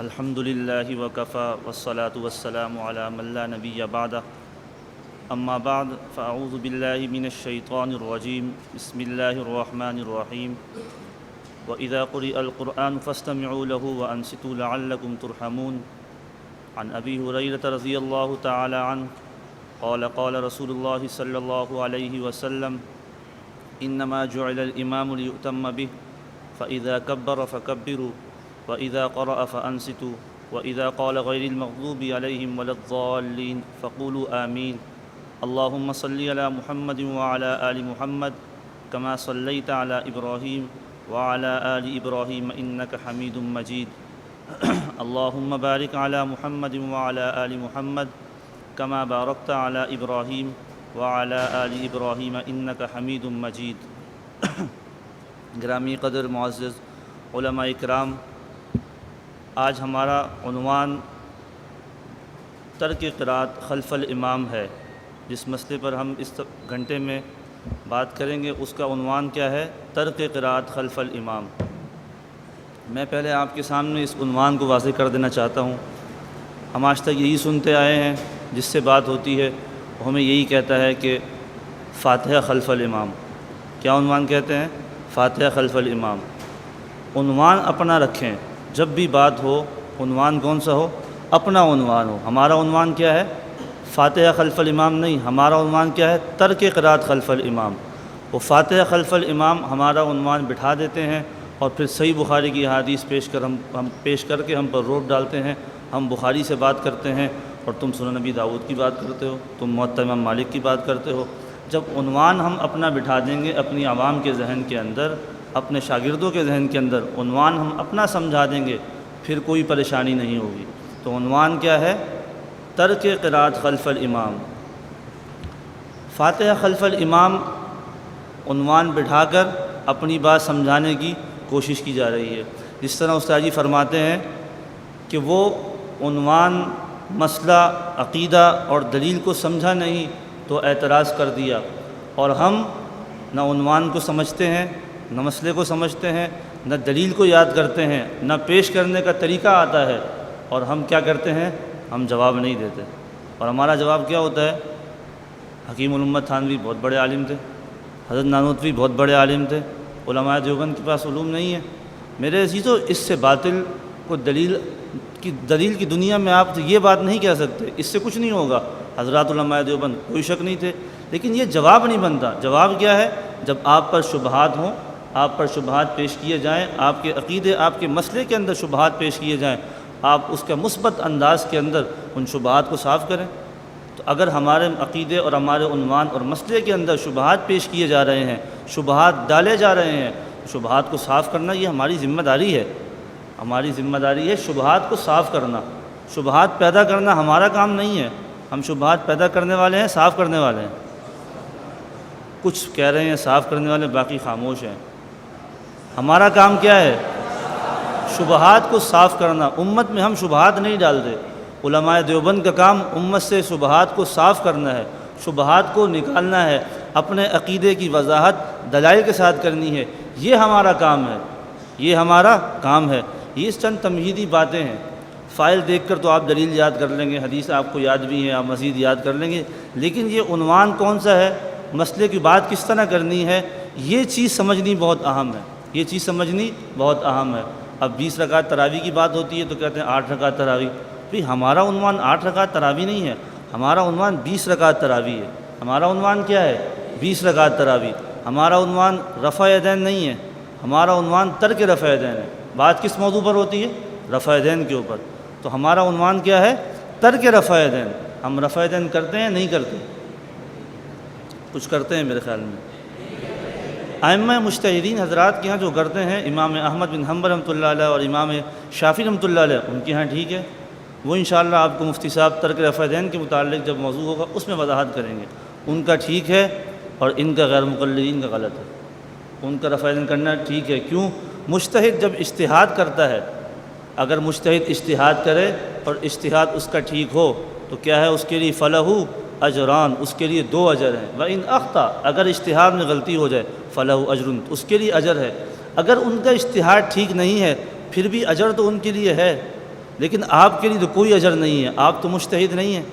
الحمد للہ وکفی والصلاة والسلام علی من لا نبی بعدہ اما بعد فاعوذ باللہ من الشیطان الرجیم بسم اللہ الرحمن الرحیم وَإِذَا قُرِئَ الْقُرْآنُ فَاسْتَمِعُوا لَهُ وَأَنصِتُوا لَعَلَّكُمْ تُرْحَمُونَ عن أبي هريرة رضي الله تعالى عنه قال قال رسول الله صلى الله عليه وسلم إنما جعل الإمام ليؤتم به فإذا كبر فكبروا وإذا قرأ فأنصتوا وإذا قال غير المغضوب عليهم ولا الضالين فقولوا آمين اللهم صل على محمد وعلى آل محمد كما صليت على إبراهيم وعلى آل إبراهيم إنك حميد مجيد اللهم بارك على محمد وعلى آل محمد كما باركت على إبراهيم وعلى آل إبراهيم إنك حميد مجيد گرامی قدر معزز علماء اکرام، آج ہمارا عنوان ترک قرأت خلف الامام ہے۔ جس مسئلے پر ہم اس گھنٹے میں بات کریں گے اس کا عنوان کیا ہے؟ ترک قرأت خلف الامام۔ میں پہلے آپ کے سامنے اس عنوان کو واضح کر دینا چاہتا ہوں۔ ہم آج تک یہی سنتے آئے ہیں، جس سے بات ہوتی ہے وہ ہمیں یہی کہتا ہے کہ فاتحہ خلف الامام۔ کیا عنوان کہتے ہیں؟ فاتحہ خلف الامام۔ عنوان اپنا رکھیں، جب بھی بات ہو عنوان کون سا ہو؟ اپنا عنوان ہو۔ ہمارا عنوان کیا ہے؟ فاتحہ خلف الامام نہیں، ہمارا عنوان کیا ہے؟ ترک قرأت خلف الامام۔ وہ فاتحہ خلف الامام ہمارا عنوان بٹھا دیتے ہیں اور پھر صحیح بخاری کی حدیث پیش کر کے ہم پر روب ڈالتے ہیں۔ ہم بخاری سے بات کرتے ہیں اور تم سنن نبی داؤد کی بات کرتے ہو، تم موطا امام مالک کی بات کرتے ہو۔ جب عنوان ہم اپنا بٹھا دیں گے اپنی عوام کے ذہن کے اندر، اپنے شاگردوں کے ذہن کے اندر عنوان ہم اپنا سمجھا دیں گے، پھر کوئی پریشانی نہیں ہوگی۔ تو عنوان کیا ہے؟ ترک قرأت خلف الامام۔ فاتحہ خلف الامام عنوان بٹھا کر اپنی بات سمجھانے کی کوشش کی جا رہی ہے۔ جس طرح استاد جی فرماتے ہیں کہ وہ عنوان مسئلہ عقیدہ اور دلیل کو سمجھا نہیں تو اعتراض کر دیا، اور ہم نہ عنوان کو سمجھتے ہیں، نہ مسئلے کو سمجھتے ہیں، نہ دلیل کو یاد کرتے ہیں، نہ پیش کرنے کا طریقہ آتا ہے، اور ہم کیا کرتے ہیں؟ ہم جواب نہیں دیتے۔ اور ہمارا جواب کیا ہوتا ہے؟ حکیم الامت تھانوی بہت بڑے عالم تھے، حضرت نانوتوی بہت بڑے عالم تھے، علماء دیوبند کے پاس علوم نہیں ہے۔ میرے عزیزو، اس سے باطل کو دلیل کی دنیا میں آپ یہ بات نہیں کہہ سکتے، اس سے کچھ نہیں ہوگا۔ حضرات علماء دیوبند کوئی شک نہیں تھے، لیکن یہ جواب نہیں بنتا۔ جواب کیا ہے؟ جب آپ پر شبہات ہوں، آپ پر شبہات پیش کیے جائیں، آپ کے عقیدے، آپ کے مسئلے کے اندر شبہات پیش کیے جائیں، آپ اس کا مثبت انداز کے اندر ان شبہات کو صاف کریں۔ تو اگر ہمارے عقیدے اور ہمارے عنوان اور مسئلے کے اندر شبہات پیش کیے جا رہے ہیں، شبہات ڈالے جا رہے ہیں، شبہات کو صاف کرنا یہ ہماری ذمہ داری ہے۔ ہماری ذمہ داری ہے شبہات کو صاف کرنا۔ شبہات پیدا کرنا ہمارا کام نہیں ہے۔ ہم شبہات پیدا کرنے والے ہیں، صاف کرنے والے ہیں۔ کچھ کہہ رہے ہیں صاف کرنے والے، باقی خاموش ہیں۔ ہمارا کام کیا ہے؟ شبہات کو صاف کرنا۔ امت میں ہم شبہات نہیں ڈالتے۔ علماء دیوبند کا کام امت سے شبہات کو صاف کرنا ہے، شبہات کو نکالنا ہے، اپنے عقیدے کی وضاحت دلائل کے ساتھ کرنی ہے۔ یہ ہمارا کام ہے، یہ ہمارا کام ہے۔ یہ چند تمہیدی باتیں ہیں۔ فائل دیکھ کر تو آپ دلیل یاد کر لیں گے، حدیث آپ کو یاد بھی ہیں، آپ مزید یاد کر لیں گے، لیکن یہ عنوان کون سا ہے، مسئلے کی بات کس طرح کرنی ہے، یہ چیز سمجھنی بہت اہم ہے۔ یہ چیز سمجھنی بہت اہم ہے۔ اب 20 رکعت تراویح کی بات ہوتی ہے تو کہتے ہیں 8 رکعت تراویح۔ بھئی ہمارا عنوان 8 رکعت تراویح نہیں ہے، ہمارا عنوان 20 رکعت تراویح ہے۔ ہمارا عنوان کیا ہے؟ 20 رکعت تراویح۔ ہمارا عنوان رفع یدین نہیں ہے، ہمارا عنوان ترک رفع یدین ہے۔ بات کس موضوع پر ہوتی ہے؟ رفع یدین کے اوپر۔ تو ہمارا عنوان کیا ہے؟ ترک رفع یدین۔ ہم رفع یدین کرتے ہیں نہیں کرتے؟ کچھ کرتے ہیں میرے خیال میں۔ ائمہ مجتہدین حضرات کے ہاں جو کرتے ہیں، امام احمد بن حنبل رحمۃ اللہ علیہ اور امام شافعی رحمۃ اللہ علیہ، ان کے ہاں ٹھیک ہے۔ وہ انشاءاللہ آپ کو مفتی صاحب ترک رفع یدین کے متعلق جب موضوع ہوگا اس میں وضاحت کریں گے۔ ان کا ٹھیک ہے اور ان کا غیر مقلدین کا غلط ہے۔ ان کا رفع یدین کرنا ٹھیک ہے۔ کیوں؟ مجتہد جب اجتہاد کرتا ہے، اگر مجتہد اجتہاد کرے اور اجتہاد اس کا ٹھیک ہو تو کیا ہے؟ اس کے لیے فلہ اجران، اس کے لیے 2 اجر ہیں۔ وَإِنْ أَخْطَأَ، اگر اجتہاد میں غلطی ہو جائے فَلَهُ أَجْرٌ، اس کے لیے اجر ہے۔ اگر ان کا اجتہاد ٹھیک نہیں ہے پھر بھی اجر تو ان کے لیے ہے۔ لیکن آپ کے لیے تو کوئی اجر نہیں ہے، آپ تو مجتہد نہیں ہیں،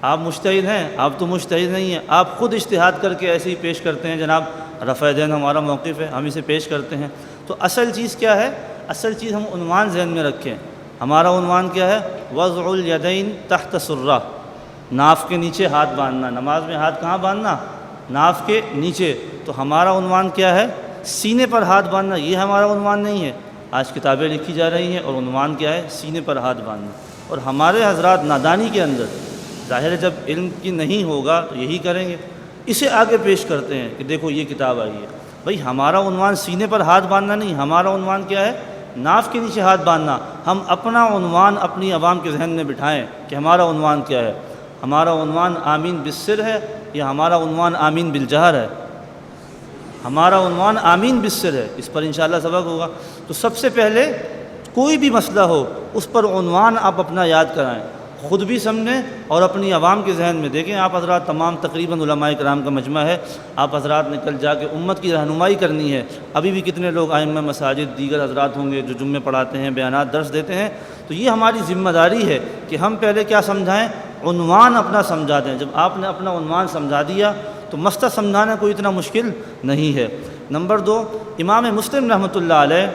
آپ مجتہد ہیں، آپ تو مجتہد نہیں ہیں، آپ خود اجتہاد کر کے ایسے ہی پیش کرتے ہیں جناب رفع دین ہمارا موقف ہے، ہم اسے پیش کرتے ہیں۔ تو اصل چیز کیا ہے؟ اصل چیز ہم عنوان ذہن میں رکھیں۔ ہمارا عنوان کیا ہے؟ وضع الیدین تحت سرہ، ناف کے نیچے ہاتھ باندھنا۔ نماز میں ہاتھ کہاں باندھنا؟ ناف کے نیچے۔ تو ہمارا عنوان کیا ہے؟ سینے پر ہاتھ باندھنا۔ یہ ہمارا عنوان نہیں ہے۔ آج کتابیں لکھی جا رہی ہیں اور عنوان کیا ہے؟ سینے پر ہاتھ باندھنا۔ اور ہمارے حضرات نادانی کے اندر، ظاہر ہے جب علم کی نہیں ہوگا تو یہی کریں گے، اسے آگے پیش کرتے ہیں کہ دیکھو یہ کتاب آئی ہے۔ بھائی ہمارا عنوان سینے پر ہاتھ باندھنا نہیں، ہمارا عنوان کیا ہے؟ ناف کے نیچے ہاتھ باندھنا۔ ہم اپنا عنوان اپنی عوام کے ذہن میں بٹھائیں کہ ہمارا عنوان کیا ہے۔ ہمارا عنوان آمین بالسر ہے یا ہمارا عنوان آمین بالجہر ہے؟ ہمارا عنوان آمین بالسر ہے، اس پر انشاءاللہ سبق ہوگا۔ تو سب سے پہلے کوئی بھی مسئلہ ہو اس پر عنوان آپ اپنا یاد کرائیں، خود بھی سمجھیں اور اپنی عوام کے ذہن میں دیکھیں۔ آپ حضرات تمام تقریباً علماء کرام کا مجمع ہے، آپ حضرات نے کل جا کے امت کی رہنمائی کرنی ہے۔ ابھی بھی کتنے لوگ ائمہ مساجد دیگر حضرات ہوں گے جو جمعے پڑھاتے ہیں، بیانات درس دیتے ہیں، تو یہ ہماری ذمہ داری ہے کہ ہم پہلے کیا سمجھائیں؟ عنوان اپنا سمجھا دیں۔ جب آپ نے اپنا عنوان سمجھا دیا تو مسئلہ سمجھانا کوئی اتنا مشکل نہیں ہے۔ نمبر 2، امام مسلم رحمۃ اللہ علیہ،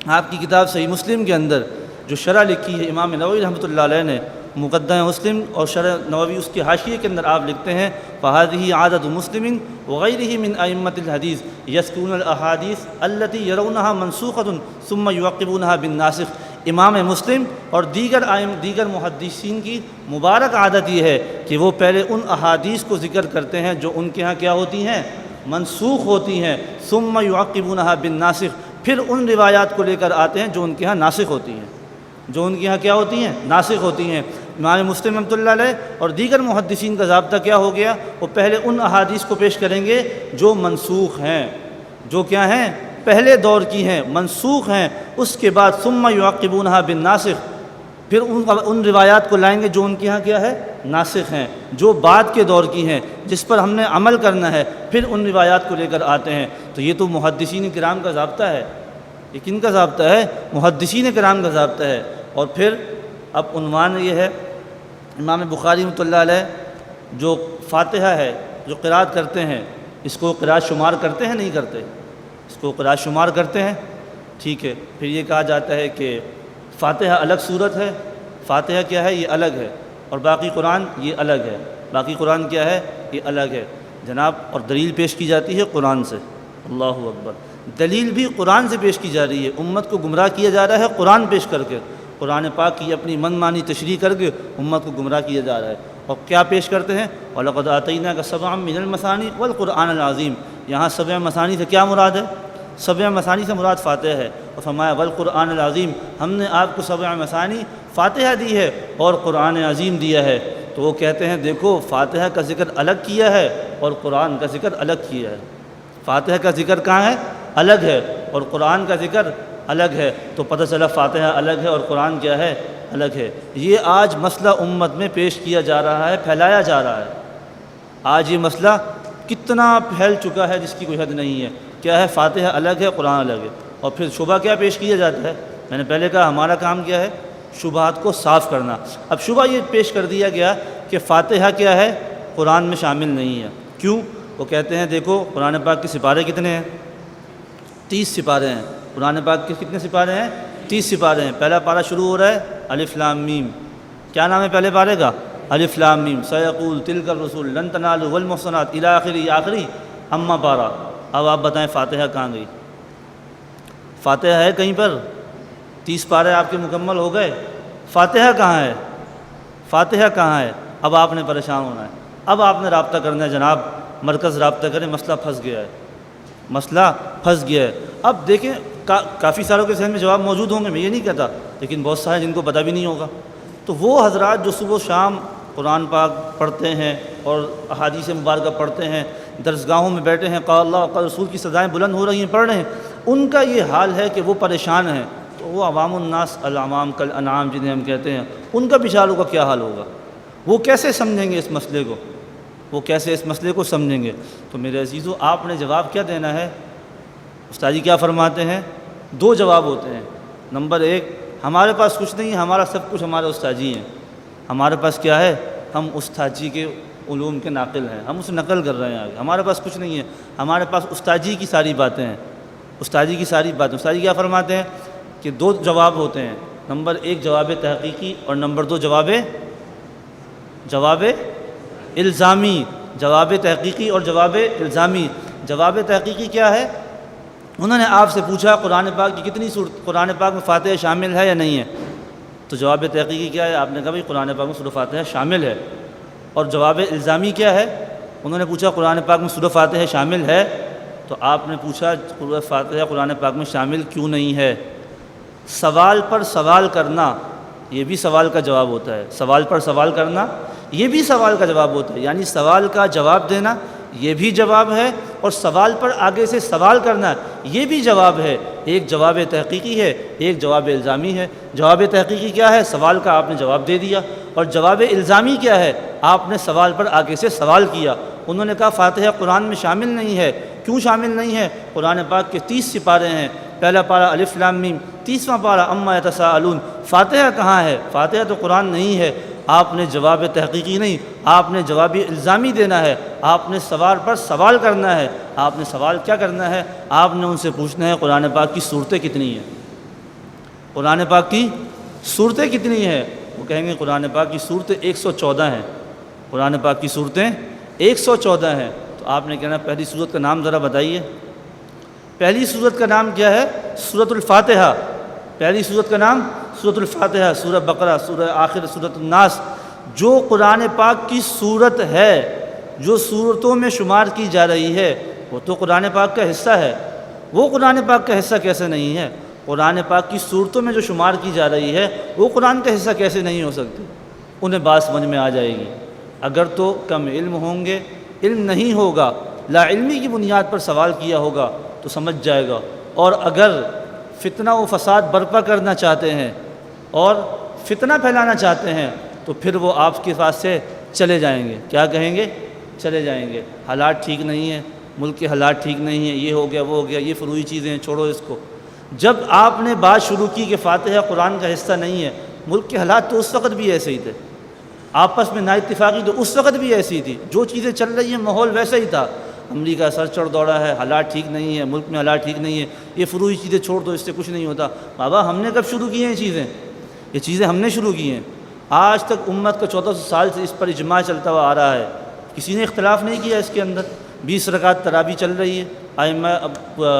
آپ کی کتاب صحیح مسلم کے اندر جو شرح لکھی ہے امام نووی رحمۃ اللہ علیہ نے، مقدمہ مسلم اور شرح نووی اس کے حاشیے کے اندر آپ لکھتے ہیں فَهَذِهِ عَادَةُ مُسْلِمٍ وَغَيْرِهِ مِنْ أَئِمَّةِ الْحَدِيثِ يَذْكُرُونَ الْأَحَادِيثَ الَّتِي يَرَوْنَهَا مَنْسُوخَةٌ ثُمَّ يُعَقِّبُونَها بِالنَّاسِخِ۔ امام مسلم اور دیگر محدثین کی مبارک عادت یہ ہے کہ وہ پہلے ان احادیث کو ذکر کرتے ہیں جو ان کے ہاں کیا ہوتی ہیں؟ منسوخ ہوتی ہیں۔ ثُمَّ يُعَقِّبُونَها بِالنَّاسِخِ، پھر ان روایات کو لے کر آتے ہیں جو ان کے ہاں ناسخ ہوتی ہیں، جو ان کے یہاں کیا ہوتی ہیں؟ ناسخ ہوتی ہیں۔ امام مسلم رحمۃ اللہ علیہ اور دیگر محدثین کا ضابطہ کیا ہو گیا؟ وہ پہلے ان احادیث کو پیش کریں گے جو منسوخ ہیں، جو کیا ہیں؟ پہلے دور کی ہیں، منسوخ ہیں۔ اس کے بعد ثم یعقبونها بالناسخ، پھر ان روایات کو لائیں گے جو ان کے یہاں کیا ہے؟ ناسخ ہیں، جو بعد کے دور کی ہیں، جس پر ہم نے عمل کرنا ہے، پھر ان روایات کو لے کر آتے ہیں۔ تو یہ تو محدثین کرام کا ضابطہ ہے۔ یہ کن کا ضابطہ ہے؟ محدثین کرام کا ضابطہ ہے۔ اور پھر اب عنوان یہ ہے، امام بخاری رحمۃ اللہ علیہ جو فاتحہ ہے جو قرأت کرتے ہیں، اس کو قرأت شمار کرتے ہیں نہیں کرتے؟ اس کو قرأت شمار کرتے ہیں، ٹھیک ہے۔ پھر یہ کہا جاتا ہے کہ فاتحہ الگ صورت ہے، فاتحہ کیا ہے؟ یہ الگ ہے، اور باقی قرآن یہ الگ ہے۔ باقی قرآن کیا ہے؟ یہ الگ ہے جناب۔ اور دلیل پیش کی جاتی ہے قرآن سے، اللہ اکبر، دلیل بھی قرآن سے پیش کی جا رہی ہے۔ امت کو گمراہ کیا جا رہا ہے قرآن پیش کر کے، قرآن پاک کی اپنی من مانی تشریح کر کے امت کو گمراہ کیا جا رہا ہے۔ اور کیا پیش کرتے ہیں؟ وَلَقَدْ آتَيْنَاكَ سَبْعًا مِنَ الْمَثَانِي وَالْقُرْآنَ الْعَظِيمِ۔ یہاں 7 مثانی سے کیا مراد ہے؟ 7 مثانی سے مراد فاتحہ ہے، اور فرمایا وَالْقُرْآنَ الْعَظِيمِ، ہم نے آپ کو 7 مثانی فاتحہ دی ہے اور قرآن عظیم دیا ہے۔ تو وہ کہتے ہیں دیکھو فاتحہ کا ذکر الگ کیا ہے اور قرآن کا ذکر الگ کیا ہے۔ فاتحہ کا ذکر کہاں ہے؟ الگ ہے، اور قرآن کا ذکر الگ ہے۔ تو پتہ چلا فاتحہ الگ ہے اور قرآن کیا ہے؟ الگ ہے۔ یہ آج مسئلہ امت میں پیش کیا جا رہا ہے، پھیلایا جا رہا ہے۔ آج یہ مسئلہ کتنا پھیل چکا ہے جس کی کوئی حد نہیں ہے۔ کیا ہے؟ فاتحہ الگ ہے، قرآن الگ ہے۔ اور پھر شبہ کیا پیش کیا جاتا ہے؟ میں نے پہلے کہا ہمارا کام کیا ہے؟ شبہات کو صاف کرنا۔ اب شبہ یہ پیش کر دیا گیا کہ فاتحہ کیا ہے؟ قرآن میں شامل نہیں ہے۔ کیوں؟ وہ کہتے ہیں دیکھو قرآن پاک کے سپارے کتنے ہیں؟ 30 سپارے ہیں۔ قرآن پاک کے کتنے سپارے ہیں؟ 30 سپارے ہیں۔ پہلا پارہ شروع ہو رہا ہے الف لام میم۔ کیا نام ہے پہلے پارے کا؟ الف لام میم۔ سیقول تلک الرسول لن تنالوا والمحصنات الی آخری آخری اما پارہ۔ اب آپ بتائیں فاتحہ کہاں گئی؟ فاتحہ ہے کہیں پر؟ 30 پارے آپ کے مکمل ہو گئے، فاتحہ کہاں ہے؟ فاتحہ کہاں ہے؟ اب آپ نے پریشان ہونا ہے، اب آپ نے رابطہ کرنا ہے، جناب مرکز رابطہ کریں، مسئلہ پھنس گیا ہے، مسئلہ پھنس گیا ہے۔ اب دیکھیں کافی ساروں کے ذہن میں جواب موجود ہوں گے، میں یہ نہیں کہتا، لیکن بہت سارے جن کو پتہ بھی نہیں ہوگا۔ تو وہ حضرات جو صبح و شام قرآن پاک پڑھتے ہیں اور احادیث مبارکہ پڑھتے ہیں، درسگاہوں میں بیٹھے ہیں، قال اللہ قال رسول کی صدائیں بلند ہو رہی ہیں، پڑھ رہے ہیں، ان کا یہ حال ہے کہ وہ پریشان ہیں۔ تو وہ عوام الناس العوام کالانعام جنہیں ہم کہتے ہیں، ان کا بیچاروں کا کیا حال ہوگا؟ وہ کیسے سمجھیں گے اس مسئلے کو؟ وہ کیسے اس مسئلے کو سمجھیں گے؟ تو میرے عزیزو، آپ نے جواب کیا دینا ہے؟ استاد جی کیا فرماتے ہیں؟ 2 جواب ہوتے ہیں۔ نمبر 1، ہمارے پاس کچھ نہیں ہے، ہمارا سب کچھ ہمارے استاد جی ہیں. ہمارے پاس کیا ہے؟ ہم استاد جی کے علوم کے ناقل ہیں، ہم اسے نقل کر رہے ہیں آگے. ہمارے پاس کچھ نہیں ہے، ہمارے پاس استاد جی کی ساری باتیں ہیں. استاد جی کی ساری باتیں. استاد جی کیا فرماتے ہیں کہ 2 جواب ہوتے ہیں. نمبر 1 جواب تحقیقی اور نمبر 2 جواب الزامی. جواب تحقیقی اور جواب الزامی. جواب تحقیقی کیا ہے؟ انہوں نے آپ سے پوچھا قرآن پاک کی کتنی صورت قرآن پاک میں فاتحہ شامل ہے یا نہیں ہے؟ تو جواب تحقیقی کیا ہے؟ آپ نے کہا بھائی قرآن پاک میں سورۃ فاتحہ شامل ہے. اور جواب الزامی کیا ہے؟ انہوں نے پوچھا قرآن پاک میں سورۃ فاتحہ شامل ہے، تو آپ نے پوچھا سورۃ فاتحہ قرآن پاک میں شامل کیوں نہیں ہے؟ سوال پر سوال کرنا یہ بھی سوال کا جواب ہوتا ہے. سوال پر سوال کرنا یہ بھی سوال کا جواب ہوتا ہے. یعنی سوال کا جواب دینا یہ بھی جواب ہے، اور سوال پر آگے سے سوال کرنا یہ بھی جواب ہے. ایک جواب تحقیقی ہے، ایک جواب الزامی ہے. جواب تحقیقی کیا ہے؟ سوال کا آپ نے جواب دے دیا. اور جواب الزامی کیا ہے؟ آپ نے سوال پر آگے سے سوال کیا. انہوں نے کہا فاتحہ قرآن میں شامل نہیں ہے. کیوں شامل نہیں ہے؟ قرآن پاک کے 30 سپارے ہیں. پہلا پارہ الف لام میم، 30واں پارہ عما یتساءلون. فاتحہ کہاں ہے؟ فاتحہ تو قرآن نہیں ہے. آپ نے جواب تحقیقی نہیں، آپ نے جواب الزامی دینا ہے. آپ نے سوال پر سوال کرنا ہے. آپ نے سوال کیا کرنا ہے؟ آپ نے ان سے پوچھنا ہے قرآن پاک کی صورتیں کتنی ہیں؟ قرآن پاک کی صورتیں کتنی ہیں؟ وہ کہیں گے قرآن پاک کی صورتیں 114 ہیں. قرآن پاک کی صورتیں 114 ہیں. تو آپ نے کہنا پہلی صورت کا نام ذرا بتائیے. پہلی صورت کا نام کیا ہے؟ سورۃ الفاتحہ. پہلی صورت کا نام سورۃ الفاتحہ. سورہ بقرہ، سورہ آخر، سورۃ الناس. جو قرآن پاک کی صورت ہے، جو صورتوں میں شمار کی جا رہی ہے، وہ تو قرآن پاک کا حصہ ہے. وہ قرآن پاک کا حصہ کیسے نہیں ہے؟ قرآن پاک کی صورتوں میں جو شمار کی جا رہی ہے وہ قرآن کا حصہ کیسے نہیں ہو سکتی؟ انہیں بات سمجھ میں آ جائے گی. اگر تو کم علم ہوں گے، علم نہیں ہوگا، لا علمی کی بنیاد پر سوال کیا ہوگا تو سمجھ جائے گا. اور اگر فتنہ و فساد برپا کرنا چاہتے ہیں اور فتنہ پھیلانا چاہتے ہیں تو پھر وہ آپ کے پاس سے چلے جائیں گے. کیا کہیں گے؟ چلے جائیں گے. حالات ٹھیک نہیں ہیں، ملک کے حالات ٹھیک نہیں ہیں، یہ ہو گیا وہ ہو گیا، یہ فروعی چیزیں ہیں، چھوڑو اس کو. جب آپ نے بات شروع کی کہ فاتحہ قرآن کا حصہ نہیں ہے، ملک کے حالات تو اس وقت بھی ایسے ہی تھے. آپس میں نا اتفاقی تو اس وقت بھی ایسی تھی. جو چیزیں چل رہی ہیں ماحول ویسا ہی تھا. امریکہ سر چڑھ دوڑا ہے، حالات ٹھیک نہیں ہے، ملک میں حالات ٹھیک نہیں ہے، یہ فروعی چیزیں چھوڑ دو، اس سے کچھ نہیں ہوتا. بابا ہم نے کب شروع کی ہیں یہ چیزیں ہم نے شروع کی ہیں. آج تک امت کا 1400 سال سے اس پر اجماع چلتا ہوا آ رہا ہے. کسی نے اختلاف نہیں کیا اس کے اندر. 20 رکعت تراویح چل رہی ہے ائمہ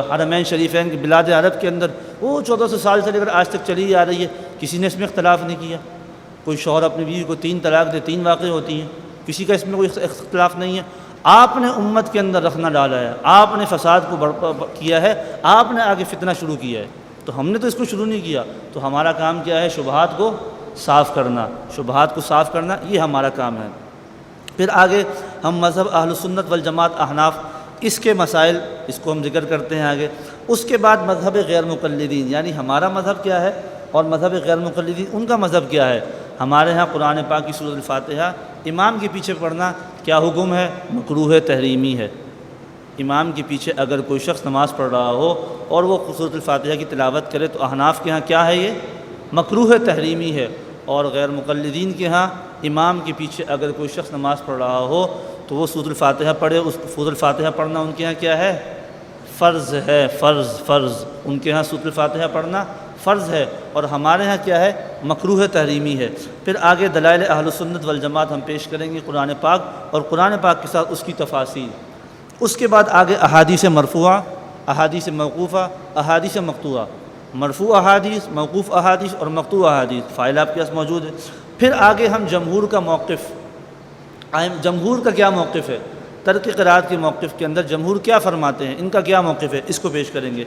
حرمین شریفین کے بلاد عرب کے اندر، وہ 1400 سال سے لے کر آج تک چلی آ رہی ہے. کسی نے اس میں اختلاف نہیں کیا. کوئی شوہر اپنی بیوی کو 3 طلاق دے، 3 واقع ہوتی ہیں، کسی کا اس میں کوئی اختلاف نہیں ہے. آپ نے امت کے اندر رخنہ ڈالا ہے، آپ نے فساد کو برپا کیا ہے، آپ نے آگے فتنہ شروع کیا ہے. تو ہم نے تو اس کو شروع نہیں کیا. تو ہمارا کام کیا ہے؟ شبہات کو صاف کرنا. شبہات کو صاف کرنا یہ ہمارا کام ہے. پھر آگے ہم مذہب اہل سنت والجماعت احناف، اس کے مسائل اس کو ہم ذکر کرتے ہیں آگے. اس کے بعد مذہب غیر مقلدین، یعنی ہمارا مذہب کیا ہے اور مذہب غیر مقلدین ان کا مذہب کیا ہے. ہمارے ہاں قرآن پاک کی سورۃ الفاتحہ امام کے پیچھے پڑھنا کیا حکم ہے؟ مکروہ تحریمی ہے. امام کے پیچھے اگر کوئی شخص نماز پڑھ رہا ہو اور وہ سورۃ الفاتحہ کی تلاوت کرے تو احناف کے ہاں کیا ہے؟ یہ مکروہ تحریمی ہے. اور غیر مقلدین کے ہاں امام کے پیچھے اگر کوئی شخص نماز پڑھ رہا ہو تو وہ سورۃ الفاتحہ پڑھے. اس سورۃ الفاتحہ پڑھنا ان کے ہاں کیا ہے؟ فرض ہے. فرض ان کے ہاں سورۃ الفاتحہ پڑھنا فرض ہے، اور ہمارے ہاں کیا ہے؟ مکروہ تحریمی ہے. پھر آگے دلائل اہل سنت والجماعت ہم پیش کریں گے، قرآن پاک اور قرآن پاک کے ساتھ اس کی تفاصیل. اس کے بعد آگے احادیث مرفوعہ، احادیث موقوفہ، احادیث مقطوعہ. مرفوع احادیث، موقوف احادیث اور مقطوع احادیث فائل آپ کے پاس موجود ہے. پھر آگے ہم جمہور کا موقف، جمہور کا کیا موقف ہے، ترک قرات کے موقف کے اندر جمہور کیا فرماتے ہیں، ان کا کیا موقف ہے، اس کو پیش کریں گے.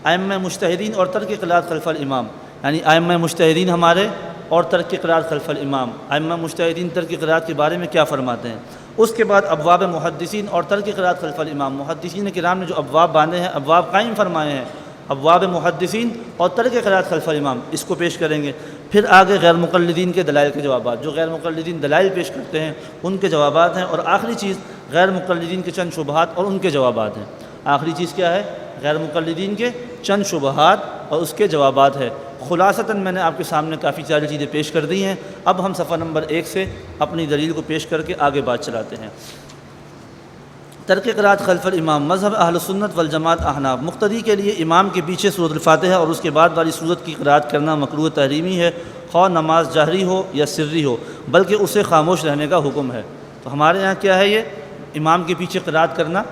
ائمہ مجتہدین اور ترک قرات خلف الامام، یعنی ائمہ مجتہدین ہمارے اور ترک قرات خلف الامام. ائمہ مجتہدین ترک قرات کے بارے میں کیا فرماتے ہیں. اس کے بعد ابواب محدثین اور ترک قرات خلف الامام. محدثین کرام نے جو ابواب باندھے ہیں، ابواب قائم فرمائے ہیں، ابواب محدثین اور ترک قرات خلف الامام، اس کو پیش کریں گے. پھر آگے غیر مقلدین کے دلائل کے جوابات، جو غیر مقلدین دلائل پیش کرتے ہیں ان کے جوابات ہیں. اور آخری چیز غیر مقلدین کے چند شبہات اور ان کے جوابات ہیں. آخری چیز کیا ہے؟ غیر مقلدین کے چند شبہات اور اس کے جوابات ہے. خلاصتاً میں نے آپ کے سامنے کافی ساری چیزیں پیش کر دی ہیں، اب ہم صفحہ نمبر 1 سے اپنی دلیل کو پیش کر کے آگے بات چلاتے ہیں۔ ترک قرات خلف الامام، مذہب اہل سنت والجماعت احناف، مقتدی کے لیے امام کے پیچھے سورۃ الفاتحہ اور اس کے بعد والی سورت کی قرات کرنا مکروہ تحریمی ہے، خواہ نماز جہری ہو یا سری ہو، بلکہ اسے خاموش رہنے کا حکم ہے۔ تو ہمارے یہاں کیا ہے، یہ امام کے پیچھے قرات کرنا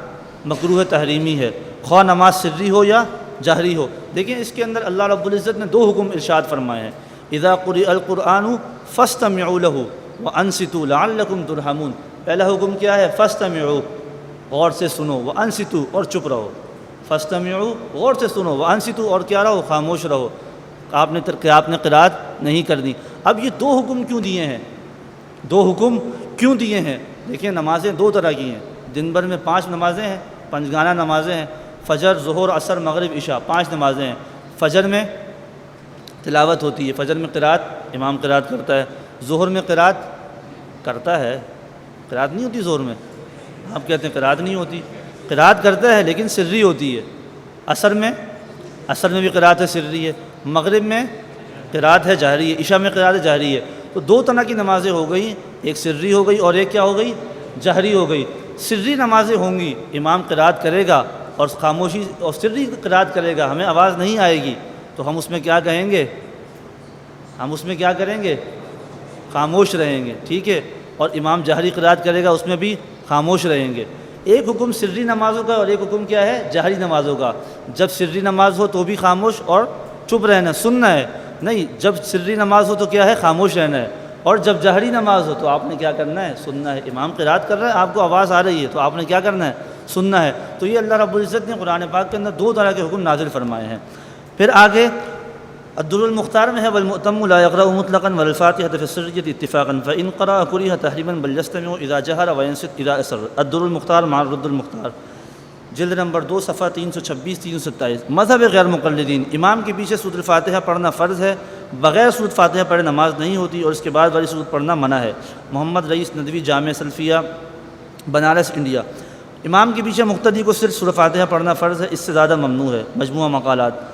مکروہ تحریمی ہے، خواہ نماز سری ہو یا جہری ہو۔ دیکھیں اس کے اندر اللہ رب العزت نے 2 حکم ارشاد فرمائے ہیں، اذا قرئ القرآن فاستمعوا له وانصتوا لعلکم ترحمون۔ پہلا حکم کیا ہے، فاستمعوا، غور سے سنو، وانصتوا، اور چپ رہو۔ فاستمعوا، غور سے سنو، وانصتوا، اور کیا رہو، خاموش رہو۔ آپ نے قرات نہیں کرنی۔ اب یہ 2 حکم کیوں دیے ہیں، 2 حکم کیوں دیے ہیں؟ دیکھیں نمازیں 2 طرح کی ہیں، دن بھر میں 5 نمازیں ہیں، 5 گانہ نمازیں ہیں، فجر، ظہر، عصر، مغرب، عشاء، 5 نمازیں ہیں۔ فجر میں تلاوت ہوتی ہے، فجر میں قرات امام قرات کرتا ہے، ظہر میں قرات کرتا ہے، قرات نہیں ہوتی ظہر میں، آپ کہتے ہیں قرات نہیں ہوتی، قرات کرتا ہے لیکن سری ہوتی ہے۔ عصر میں بھی قرات ہے، سری ہے۔ مغرب میں قرات ہے، جہری ہے۔ عشاء میں قرات ہے، جہری ہے۔ تو 2 طرح کی نمازیں ہو گئی، ایک سری ہو گئی اور ایک کیا ہو گئی، جہری ہو گئی۔ سری نمازیں ہوں گی، امام قرات کرے گا اور خاموشی اور سری قرات کرے گا، ہمیں آواز نہیں آئے گی، تو ہم اس میں کیا کہیں گے، ہم اس میں کیا کریں گے، خاموش رہیں گے، ٹھیک ہے۔ اور امام جہری قرات کرے گا، اس میں بھی خاموش رہیں گے۔ ایک حکم سری نمازوں کا اور ایک حکم کیا ہے، جہری نمازوں کا۔ جب سری نماز ہو تو بھی خاموش اور چپ رہنا، سننا ہے نہیں، جب سری نماز ہو تو کیا ہے، خاموش رہنا ہے، اور جب جہری نماز ہو تو آپ نے کیا کرنا ہے، سننا ہے۔ امام قرات کر رہا ہے، آپ کو آواز آ رہی ہے، تو آپ نے کیا کرنا ہے، سننا ہے۔ تو یہ اللہ رب العزت نے قرآن پاک کے اندر 2 طرح کے حکم نازل فرمائے ہیں۔ پھر آگے الدر المختار میں ہے، والمؤتم لا يقرأ مطلقا والفاتحة في السرية اتفاقا فإن قرأ كره تحريما بل يستمع إذا جهر وينصت إذا أسر۔ الدر المختار مع الرد المختار، جلد نمبر 2 صفحہ 326 327۔ مذہب غیر مقلدین، امام کے پیچھے سورۃ الفاتحہ پڑھنا فرض ہے، بغیر سورۃ فاتحہ پڑھے نماز نہیں ہوتی، اور اس کے بعد والی سورت پڑھنا منع ہے۔ محمد رئیس ندوی، جامع سلفیہ، بنارس، انڈیا۔ امام کے پیچھے مقتدی کو صرف سورۃ فاتحہ پڑھنا فرض ہے، اس سے زیادہ ممنوع ہے، مجموعہ مقالات۔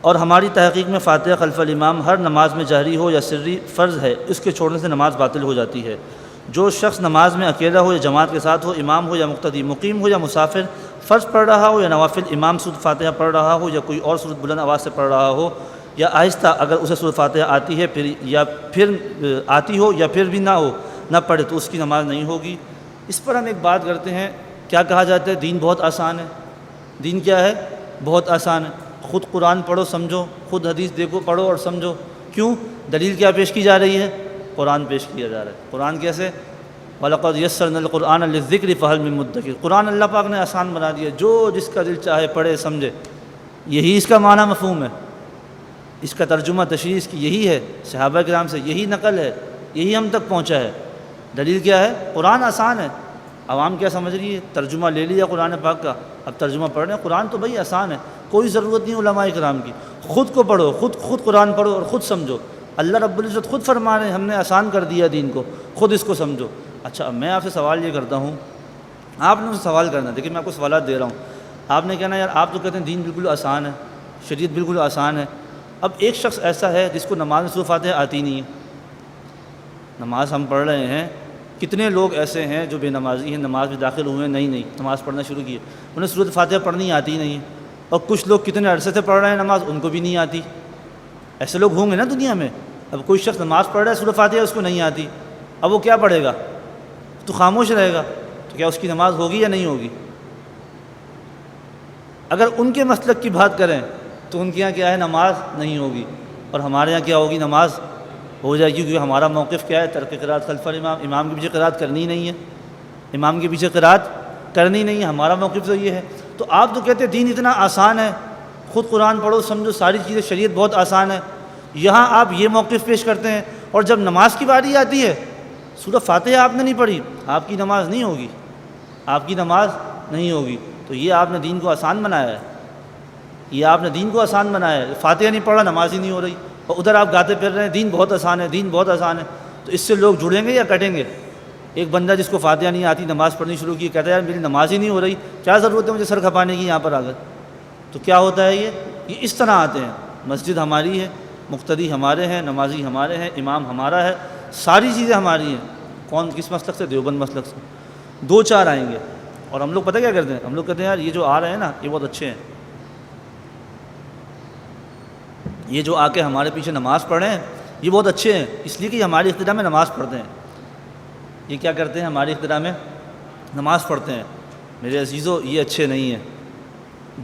اور ہماری تحقیق میں فاتحہ خلف الامام ہر نماز میں جہری ہو یا سری فرض ہے، اس کے چھوڑنے سے نماز باطل ہو جاتی ہے۔ جو شخص نماز میں اکیلا ہو یا جماعت کے ساتھ ہو، امام ہو یا مقتدی، مقیم ہو یا مسافر، فرض پڑھ رہا ہو یا نوافل، امام سورۃ فاتحہ پڑھ رہا ہو یا کوئی اور سورت بلند آواز سے پڑھ رہا ہو یا آہستہ، اگر اسے سورۃ فاتحہ آتی ہے پھر آتی ہو یا پھر بھی نہ پڑھے تو اس کی نماز نہیں ہوگی۔ اس پر ہم ایک بات کرتے ہیں، کیا کہا جاتا ہے، دین بہت آسان ہے۔ دین کیا ہے، بہت آسان ہے۔ خود قرآن پڑھو سمجھو، خود حدیث دیکھو پڑھو اور سمجھو۔ کیوں؟ دلیل کیا پیش کی جا رہی ہے، قرآن پیش کیا جا رہا ہے۔ قرآن کیسے، وَلَقَدْ يَسَّرْنَا الْقُرْآنَ لِلذِّكْرِ فَهَلْ مِن مُدَّكِرٍ، قرآن اللہ پاک نے آسان بنا دیا، جو جس کا دل چاہے پڑھے سمجھے۔ یہی اس کا معنی مفہوم ہے، اس کا ترجمہ تشریح اس کی یہی ہے، صحابہ کرام سے یہی نقل ہے، یہی ہم تک پہنچا ہے۔ دلیل کیا ہے، قرآن آسان ہے۔ عوام کیا سمجھ رہی ہے، ترجمہ لے لیا قرآن پاک کا، اب ترجمہ پڑھ رہے ہیں۔ قرآن تو بھائی آسان ہے، کوئی ضرورت نہیں علماء کرام کی، خود کو پڑھو، خود قرآن پڑھو اور خود سمجھو۔ اللہ رب العزت خود فرما رہے ہیں، ہم نے آسان کر دیا دین کو، خود اس کو سمجھو۔ اچھا، اب میں آپ سے سوال یہ کرتا ہوں، آپ نے مجھ سے سوال کرنا ہے، دیکھیں میں آپ کو سوالات دے رہا ہوں، آپ نے کہنا یار آپ تو کہتے ہیں دین بالکل آسان ہے، شریعت بالکل آسان ہے۔ اب ایک شخص ایسا ہے جس کو نماز میں سورۃ فاتحہ آتی نہیں ہے، نماز ہم پڑھ رہے ہیں، کتنے لوگ ایسے ہیں جو بے نمازی ہیں، نماز میں داخل ہوئے ہیں، نہیں نماز پڑھنا شروع کی ہے، انہیں سورۃ فاتحہ پڑھنی آتی نہیں ہے، اور کچھ لوگ کتنے عرصے سے پڑھ رہے ہیں نماز، ان کو بھی نہیں آتی۔ ایسے لوگ ہوں گے نا دنیا میں۔ اب کوئی شخص نماز پڑھ رہا ہے، سورۃ فاتحہ اس کو نہیں آتی، اب وہ کیا پڑھے گا، تو خاموش رہے گا، تو کیا اس کی نماز ہوگی یا نہیں ہوگی؟ اگر ان کے مسلک کی بات کریں تو ان کے یہاں کیا ہے، نماز نہیں ہوگی، اور ہمارے یہاں کیا ہوگی، نماز ہو جائے گی، کیونکہ ہمارا موقف کیا ہے، ترک قرات خلف الامام، امام کے پیچھے قرات کرنی نہیں ہے، امام کے پیچھے قرات کرنی نہیں ہے، ہمارا موقف تو یہ ہے۔ تو آپ تو کہتے ہیں دین اتنا آسان ہے، خود قرآن پڑھو سمجھو، ساری چیزیں شریعت بہت آسان ہے، یہاں آپ یہ موقف پیش کرتے ہیں، اور جب نماز کی باری آتی ہے، سورۃ فاتحہ آپ نے نہیں پڑھی، آپ کی نماز نہیں ہوگی، آپ کی نماز نہیں ہوگی۔ تو یہ آپ نے دین کو آسان بنایا ہے، یہ آپ نے دین کو آسان بنایا ہے۔ فاتحہ نہیں پڑھا، نماز ہی نہیں ہو رہی، اور ادھر آپ گاتے پھر رہے ہیں دین بہت آسان ہے، دین بہت آسان ہے۔ تو اس سے لوگ جڑیں گے یا کٹیں گے؟ ایک بندہ جس کو فاتحہ نہیں آتی، نماز پڑھنی شروع کی، کہتا ہے یار میری نماز ہی نہیں ہو رہی، کیا ضرورت ہے مجھے سر کھپانے کی یہاں پر آ کر؟ تو کیا ہوتا ہے، یہ اس طرح آتے ہیں۔ مسجد ہماری ہے، مقتدی ہمارے ہیں، نمازی ہمارے ہیں، امام ہمارا ہے، ساری چیزیں ہماری ہیں۔ کون کس مسلک سے؟ دیوبند مسلک سے۔ 2-4 آئیں گے اور ہم لوگ پتہ کیا کرتے ہیں؟ ہم لوگ کہتے ہیں یار یہ جو آ رہے ہیں نا یہ بہت اچھے ہیں، یہ جو آ کے ہمارے پیچھے نماز پڑھ رہے ہیں یہ بہت اچھے ہیں، اس لیے کہ یہ ہماری اقتداء میں نماز پڑھتے ہیں۔ یہ کیا کرتے ہیں؟ ہماری اقتداء میں نماز پڑھتے ہیں۔ میرے عزیزو یہ اچھے نہیں ہیں،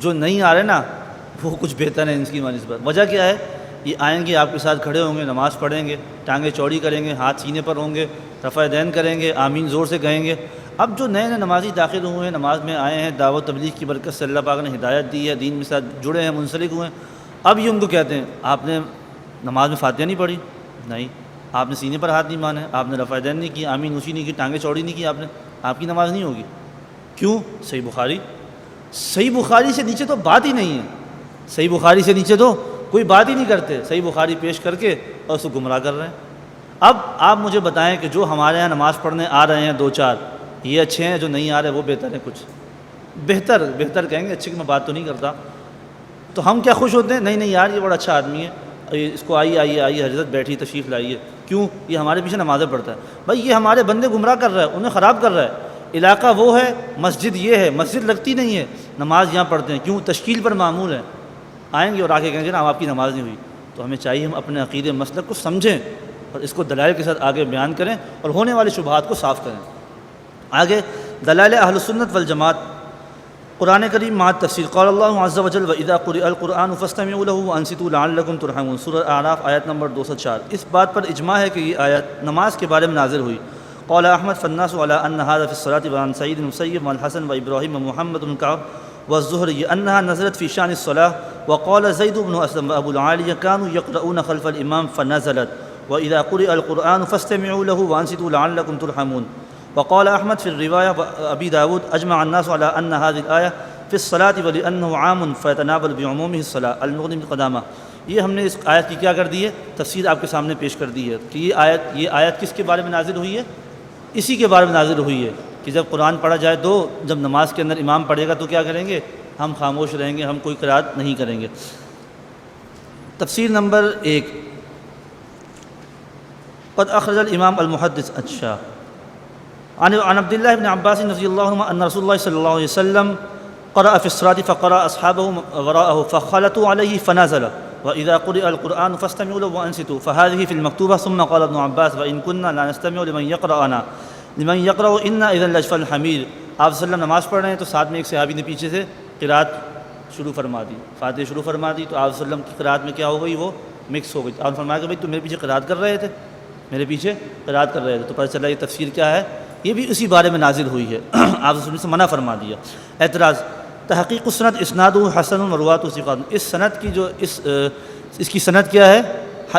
جو نہیں آ رہے نا وہ کچھ بہتر ہیں ان کی نسبت۔ وجہ کیا ہے؟ یہ آئیں گے، آپ کے ساتھ کھڑے ہوں گے، نماز پڑھیں گے، ٹانگیں چوڑی کریں گے، ہاتھ سینے پر ہوں گے، رفع دین کریں گے، آمین زور سے کہیں گے۔ اب جو نئے نمازی داخل ہوئے ہیں، نماز میں آئے ہیں، دعوت تبلیغ کی برکت سے اللہ پاک نے ہدایت دی ہے، دین کے ساتھ جڑے ہیں، منسلک ہوئے ہیں، اب یہ ان کو کہتے ہیں آپ نے نماز میں فاتحہ نہیں پڑھی، نہیں، آپ نے سینے پر ہاتھ نہیں مانے، آپ نے رفع دین نہیں کی، آمین اونچی نہیں کی، ٹانگیں چوڑی نہیں کی، آپ کی نماز نہیں ہوگی۔ کیوں؟ صحیح بخاری سے نیچے تو بات ہی نہیں ہے، صحیح بخاری سے نیچے تو کوئی بات ہی نہیں کرتے، صحیح بخاری پیش کر کے اور اس کو گمراہ کر رہے ہیں۔ اب آپ مجھے بتائیں کہ جو ہمارے یہاں نماز پڑھنے آ رہے ہیں 2-4 یہ اچھے ہیں، جو نہیں آ رہے وہ بہتر ہیں؟ کچھ بہتر کہیں گے، اچھے کی میں بات تو نہیں کرتا، تو ہم کیا خوش ہوتے ہیں؟ نہیں یار یہ بڑا اچھا آدمی ہے، اس کو آئیے حضرت بیٹھی تشریف لائیے۔ کیوں؟ یہ ہمارے پیچھے نمازیں پڑھتا ہے۔ بھائی یہ ہمارے بندے گمراہ کر رہا ہے، انہیں خراب کر رہا ہے۔ علاقہ وہ ہے، مسجد یہ ہے، مسجد لگتی نہیں ہے، نماز یہاں پڑھتے ہیں، کیوں؟ تشکیل پر معمول ہے۔ آئیں گے اور آگے کہیں گے نا آپ کی نماز نہیں ہوئی، تو ہمیں چاہیے ہم اپنے عقیدے مسلک کو سمجھیں اور اس کو دلائل کے ساتھ آگے بیان کریں اور ہونے والے شبہات کو صاف کریں۔ آگے دلائل اہل سنت والجماعت، قرآن کریم مع تفسیر، قال اللہ عز وجل وَإِذَا قُرِئَ الْقُرْآنُ فَاسْتَمِعُوا لَهُ وَأَنصِتُوا لَعَلَّكُمْ تُرْحَمُونَ، سورہ اعراف آیت نمبر 204۔ اس بات پر اجماع ہے کہ یہ آیت نماز کے بارے میں نازل ہوئی۔ قال احمد فالناس على ان هذا في الصلاة وعن سعيد بن المسيب والحسن وابراهيم ومحمد بن كعب والزهري انها نزلت في شان الصلاة، وقال زيد بن اسلم وابو العالية كانوا يقرؤون خلف الامام فنزلت واذا قرئ القرآن فاستمعوا له وانصتوا لعلكم ترحمون، وقال احمد في الرواية ابي داود اجمع الناس على ان هذه الآية في الصلاة ولانه عام فيتناول بعمومه الصلاة، المغني بن قدامہ۔ یہ ہم نے اس آیت کی کیا کر دی ہے؟ تفسیر آپ کے سامنے پیش کر دی ہے کہ یہ آیت کس کے بارے میں نازل ہوئی ہے؟ اسی کے بارے میں نازل ہوئی ہے کہ جب قرآن پڑھا جائے تو جب نماز کے اندر امام پڑھے گا تو کیا کریں گے؟ ہم خاموش رہیں گے، ہم کوئی قرات نہیں کریں گے۔ تفسیر نمبر 1، قد اخرج الامام المحدث عن عبد الله بن عباس رضی اللہ عنہ ان رسول اللہ صلی اللہ علیہ وسلم قرأ في الصلاة فقرأ أصحابه وراءه فخلطوا عليه فنزل وإذا قرئ القرآن فاستمعوا له وأنصتوا، فهذه في المكتوبة۔ ثم قال ابن عباس وإن كنا لا نستمع لمن يقرأ إنا إذا لجف الحمير۔ آپ صلی اللہ علیہ وسلم نماز پڑھ رہے ہیں تو ساتھ میں ایک صحابی نے پیچھے سے قرات شروع فرما دی، فاتحہ شروع فرما دی، تو آپ صلی اللہ علیہ وسلم کی قرات میں کیا ہو گئی؟ وہ مکس ہو گئی۔ آپ نے فرمایا کہ بھائی تم میرے پیچھے قرات کر رہے تھے، میرے پیچھے قرات کر رہے تھے، تو پتہ چلا یہ تفسیر کیا ہے، یہ بھی اسی بارے میں نازل ہوئی ہے۔ آپ صلی اللہ علیہ وسلم سے منع فرما دیا۔ اعتراض، تحقیق السند اسناد حسن وروات ثقات، اس سند کی جو اس کی سند کیا ہے؟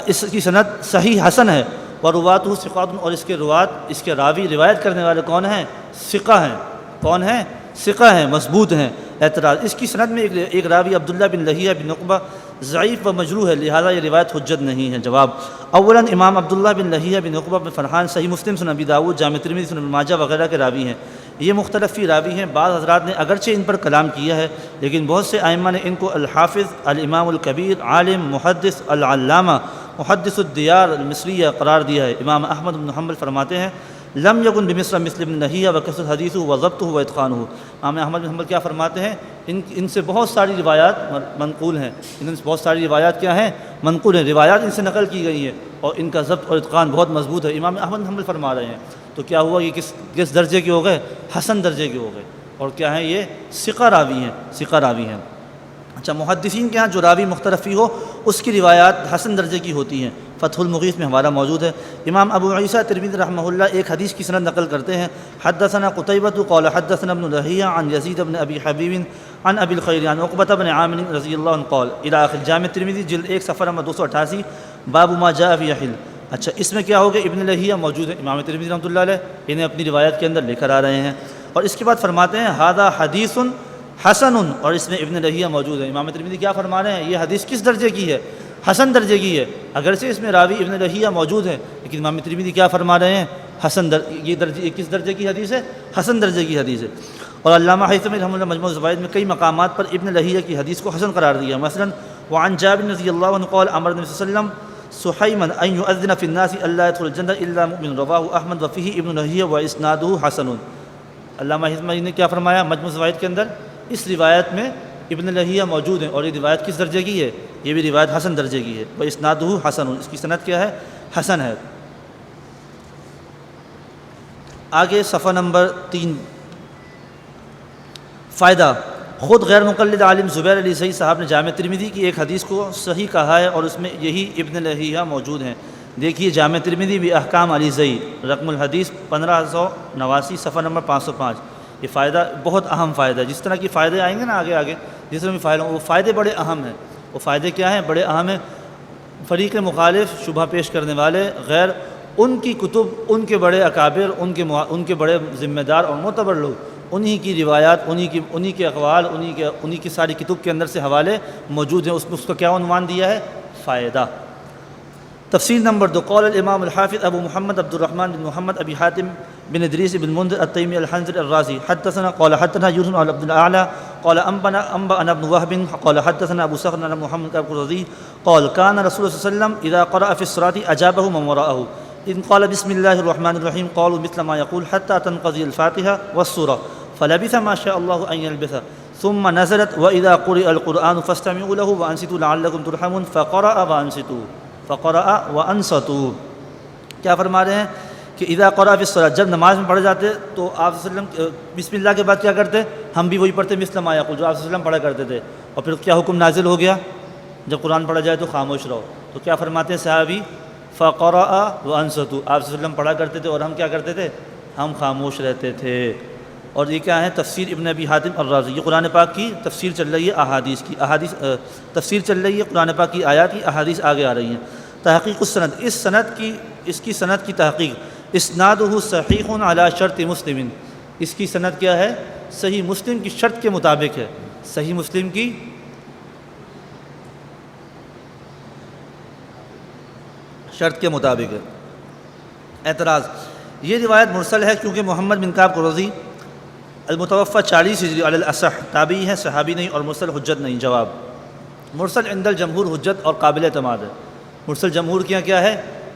اس کی سند صحیح حسن ہے، وروات ثقات، اور اس کے روات، اس کے راوی روایت کرنے والے کون ہیں؟ ثقہ ہیں۔ کون ہیں؟ ثقہ ہیں، مضبوط ہیں۔ اعتراض، اس کی سند میں ایک راوی عبداللہ بن لہیہ بن عقبہ ضعیف و مجروح ہے، لہذا یہ روایت حجت نہیں ہے۔ جواب، اولاً امام عبداللہ بن لہیہ بن عقبہ بن فرحان صحیح مسلم، سنن ابی داؤد، جامع ترمذی، سنن ابن ماجہ وغیرہ کے راوی ہیں۔ یہ مختلف فی راوی ہیں، بعض حضرات نے اگرچہ ان پر کلام کیا ہے لیکن بہت سے ائمہ نے ان کو الحافظ، الامام الکبیر، عالم، محدث، العلامہ، محدث الدیار المصریہ قرار دیا ہے۔ امام احمد بن حنبل فرماتے ہیں لم یکن بمثل مثل بن لہیہ وکثرت حدیثہ وضبطہ واتقانہ۔ امام احمد بن حنبل کیا فرماتے ہیں؟ ان سے بہت ساری روایات منقول ہیں، ان سے بہت ساری روایات کیا ہیں؟ منقول ہیں، روایات ان سے نقل کی گئی ہیں اور ان کا ضبط اور اتقان بہت مضبوط ہے۔ امام احمد بن حنبل فرما رہے ہیں، تو کیا ہوا؟ یہ کس درجے کے ہو گئے؟ حسن درجے کے ہو گئے، اور کیا ہیں؟ یہ ثقہ راوی ہیں، ثقہ راوی ہیں۔ اچھا، محدثین کے ہاں جو راوی مختلفی ہو اس کی روایات حسن درجے کی ہوتی ہیں۔ فتح المغیث میں ہمارا موجود ہے۔ امام ابو عیسیٰ ترمذی رحمہ اللہ ایک حدیث کی سند نقل کرتے ہیں، حدثنا قتیبہ قال حدثنا ابن لہیہ عن یزید بن ابی حبیب عن ابی الخیر عن عقبہ بن عامر رضی اللہ عنہ قال الی آخر، جامع ترمذی جلد 1 صفحہ نمبر 288، باب ما جاء فی حل۔ اچھا، اس میں کیا ہوگا؟ ابن لہیہ موجود ہے، امام ترمذی رحمۃ اللہ علیہ انہیں اپنی روایت کے اندر لے کر آ رہے ہیں، اور اس کے بعد فرماتے ہیں ھذا حدیث حسن، اور اس میں ابن لہیہ موجود ہے۔ امام ترمذی کیا فرما رہے ہیں؟ یہ حدیث کس درجے کی ہے؟ حسن درجے کی ہے، اگرچہ اس میں راوی ابن لہیہ موجود ہے لیکن امام ترمذی کیا فرما رہے ہیں؟ یہ درجے، کس درجے کی حدیث ہے؟ حسن درجے کی حدیث ہے۔ اور علامہ حیثمی رحمہ اللہ مجموع الزوائد میں کئی مقامات پر ابن لہیہ کی حدیث کو حسن قرار دیا، مثلا وعن جابر رضی اللہ عنہ قال امر النبی صلی اللہ علیہ وسلم سحیما ان یؤذن فی الناس الا يدخل الجنہ الا مؤمن رواہ احمد وفیہ ابن لہیہ واسنادہ حسن۔ علامہ حزمری نے کیا فرمایا مجموع الزوائد کے اندر، اس روایت میں ابن لہیہ موجود ہیں، اور یہ روایت کس درجے کی ہے؟ یہ بھی روایت حسن درجے کی ہے۔ واسنادہ حسن، اس کی سند کیا ہے؟ حسن ہے۔ آگے صفحہ نمبر 3، فائدہ، خود غیر مقلد عالم زبیر علی صحیح صاحب نے جامع ترمذی کی ایک حدیث کو صحیح کہا ہے، اور اس میں یہی ابن لہیہ موجود ہیں۔ دیکھیے جامع ترمذی بھی احکام علی زئی، رقم الحدیث 1589، صفحہ نمبر 505۔ یہ فائدہ بہت اہم فائدہ ہے، جس طرح کی فائدے آئیں گے نا آگے جس طرح بھی فائدہ، وہ فائدے بڑے اہم ہیں۔ وہ فائدے کیا ہیں؟ بڑے اہم ہیں۔ فریق مخالف، شبہ پیش کرنے والے، غیر ان کی کتب، ان کے بڑے اکابر، ان کے بڑے ذمہ دار اور معتبر لوگ، انہی کی روایات، انہی کے اقوال، انہی کی ساری کتب کے اندر سے حوالے موجود ہیں۔ اس میں اس کا کیا عنوان دیا ہے؟ فائدہ۔ تفسیر نمبر 2، قول الامام الحافظ ابو محمد عبد الرحمن بن محمد ابی حاتم بن ادریس بن منذر التیمی الحنظلی الرازی حدثنا قال حدثنا یونس بن عبد الاعلى قال انبأنا ابن وهب قال حدثنا ابو صخر عن محمد القرظي قال كان رسول الله صلى الله عليه وسلم اذا قرأ في الصلاة اجابه من وراءه ان قال بسم الله الرحمن الرحيم قالوا مثل ما يقول حتى تنقضي الفاتحة والسورة فلبث ما شاء الله ان يلبث ثم نزلت واذا قرئ القرآن فاستمعوا له وانصتوا لعلكم ترحمون فقرأ وانصتوا۔ کیا فرما رہے ہیں کہ اذا قرأ فی الصلاۃ، جب نماز میں پڑھ جاتے تو آپ صلی اللہ علیہ وسلم بسم اللہ کے بعد کیا کرتے؟ ہم بھی وہی پڑھتے مثل ما یقول، جو آپ صلی اللہ علیہ وسلم پڑھا کرتے تھے۔ اور پھر کیا حکم نازل ہو گیا؟ جب قرآن پڑھا جائے تو خاموش رہو۔ تو کیا فرماتے ہیں صحابی؟ فقرأ وانصتوا، آپ صلی اللہ علیہ وسلم پڑھا کرتے تھے اور ہم کیا کرتے تھے؟ ہم خاموش رہتے تھے۔ اور یہ کیا ہے؟ تفسیر ابن ابی حاتم الرازی، یہ قرآن پاک کی تفسیر چل رہی ہے، احادیث کی تفسیر چل رہی ہے، قرآن پاک کی آیات کی احادیث آگے آ رہی ہیں۔ تحقیق السند، اس کی سند کی تحقیق، اسنادہ صحیح علی شرط مسلم، اس کی سند کیا ہے؟ صحیح مسلم کی شرط کے مطابق ہے، صحیح مسلم کی شرط کے مطابق ہے۔ اعتراض، یہ روایت مرسل ہے کیونکہ محمد بن کعب قرظی المتوفی 40 ہجری علی الاصح تابعی ہے، صحابی نہیں، اور مرسل حجت نہیں۔ جواب، مرسل عند الجمہور حجت اور قابل اعتماد ہے۔ مرسل جمہور کے یہاں کیا ہے؟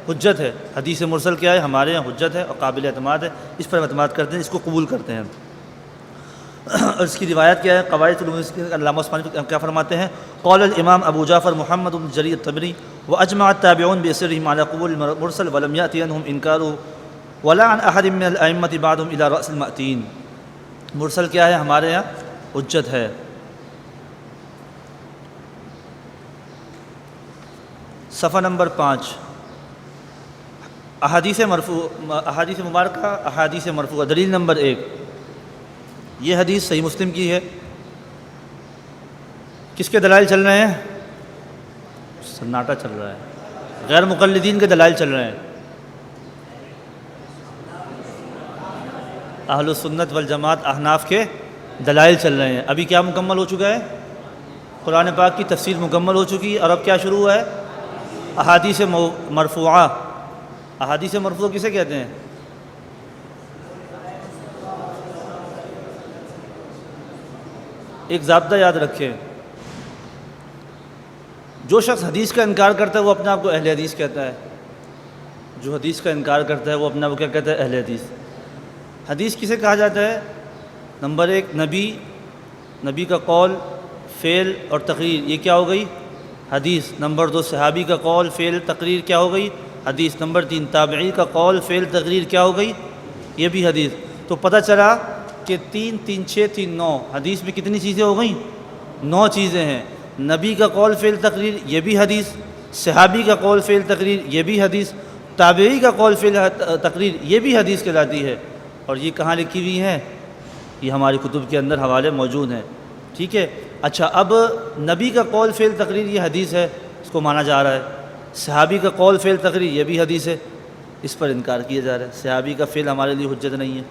حجت ہے۔ حدیث مرسل کیا ہے؟ ہمارے یہاں حجت ہے اور قابل اعتماد ہے، اس پر اعتماد کرتے ہیں، اس کو قبول کرتے ہیں۔ اور اس کی روایت کیا ہے؟ قواعد العلوم، علامہ عثمانی کیا فرماتے ہیں؟ قول الامام ابو جعفر محمد بن جریر الطبری واجمع التابعون باسرهم على قبول المرسل ولم يأتي عنهم انکار ولا عن احد من الائمة بعدهم الى رأس المأتین۔ مرسل کیا ہے؟ ہمارے یہاں حجت ہے۔ صفحہ نمبر 5، احادیث مبارکہ، احادیث مرفوعہ۔ دلیل نمبر 1، یہ حدیث صحیح مسلم کی ہے۔ کس کے دلائل چل رہے ہیں؟ سناٹا چل رہا ہے، غیر مقلدین کے دلائل چل رہے ہیں، اہل السنت والجماعت احناف کے دلائل چل رہے ہیں۔ ابھی کیا مکمل ہو چکا ہے؟ قرآن پاک کی تفسیر مکمل ہو چکی ہے، اور اب کیا شروع ہوا ہے؟ احادیث مرفوعہ۔ احادیث مرفوعہ کسے کہتے ہیں؟ ایک ضابطہ یاد رکھیں، جو شخص حدیث کا انکار کرتا ہے وہ اپنے آپ کو اہل حدیث کہتا ہے۔ جو حدیث کا انکار کرتا ہے وہ اپنے آپ کو کیا کہتا ہے؟ اہل حدیث۔ حدیث کسے کہا جاتا ہے؟ نمبر 1 نبی کا قول، فعل اور تقریر، یہ کیا ہو گئی؟ حدیث۔ نمبر 2 صحابی کا قول، فعل، تقریر، کیا ہو گئی؟ حدیث۔ نمبر 3 تابعی کا قول، فعل، تقریر، کیا ہو گئی؟ یہ بھی حدیث۔ تو پتہ چلا کہ 3 3 6 3 9 حدیث میں کتنی چیزیں ہو گئیں؟ 9 چیزیں ہیں۔ نبی کا قول، فعل، تقریر، یہ بھی حدیث۔ صحابی کا قول، فعل، تقریر، یہ بھی حدیث۔ تابعی کا قول، فعل، تقریر، یہ بھی حدیث کہلاتی ہے۔ اور یہ کہاں لکھی ہوئی ہیں؟ یہ ہماری کتب کے اندر حوالے موجود ہیں، ٹھیک ہے۔ اچھا، اب نبی کا قول، فعل، تقریر یہ حدیث ہے، اس کو مانا جا رہا ہے۔ صحابی کا قول، فعل، تقریر یہ بھی حدیث ہے، اس پر انکار کیا جا رہا ہے۔ صحابی کا فعل ہمارے لیے حجت نہیں ہے،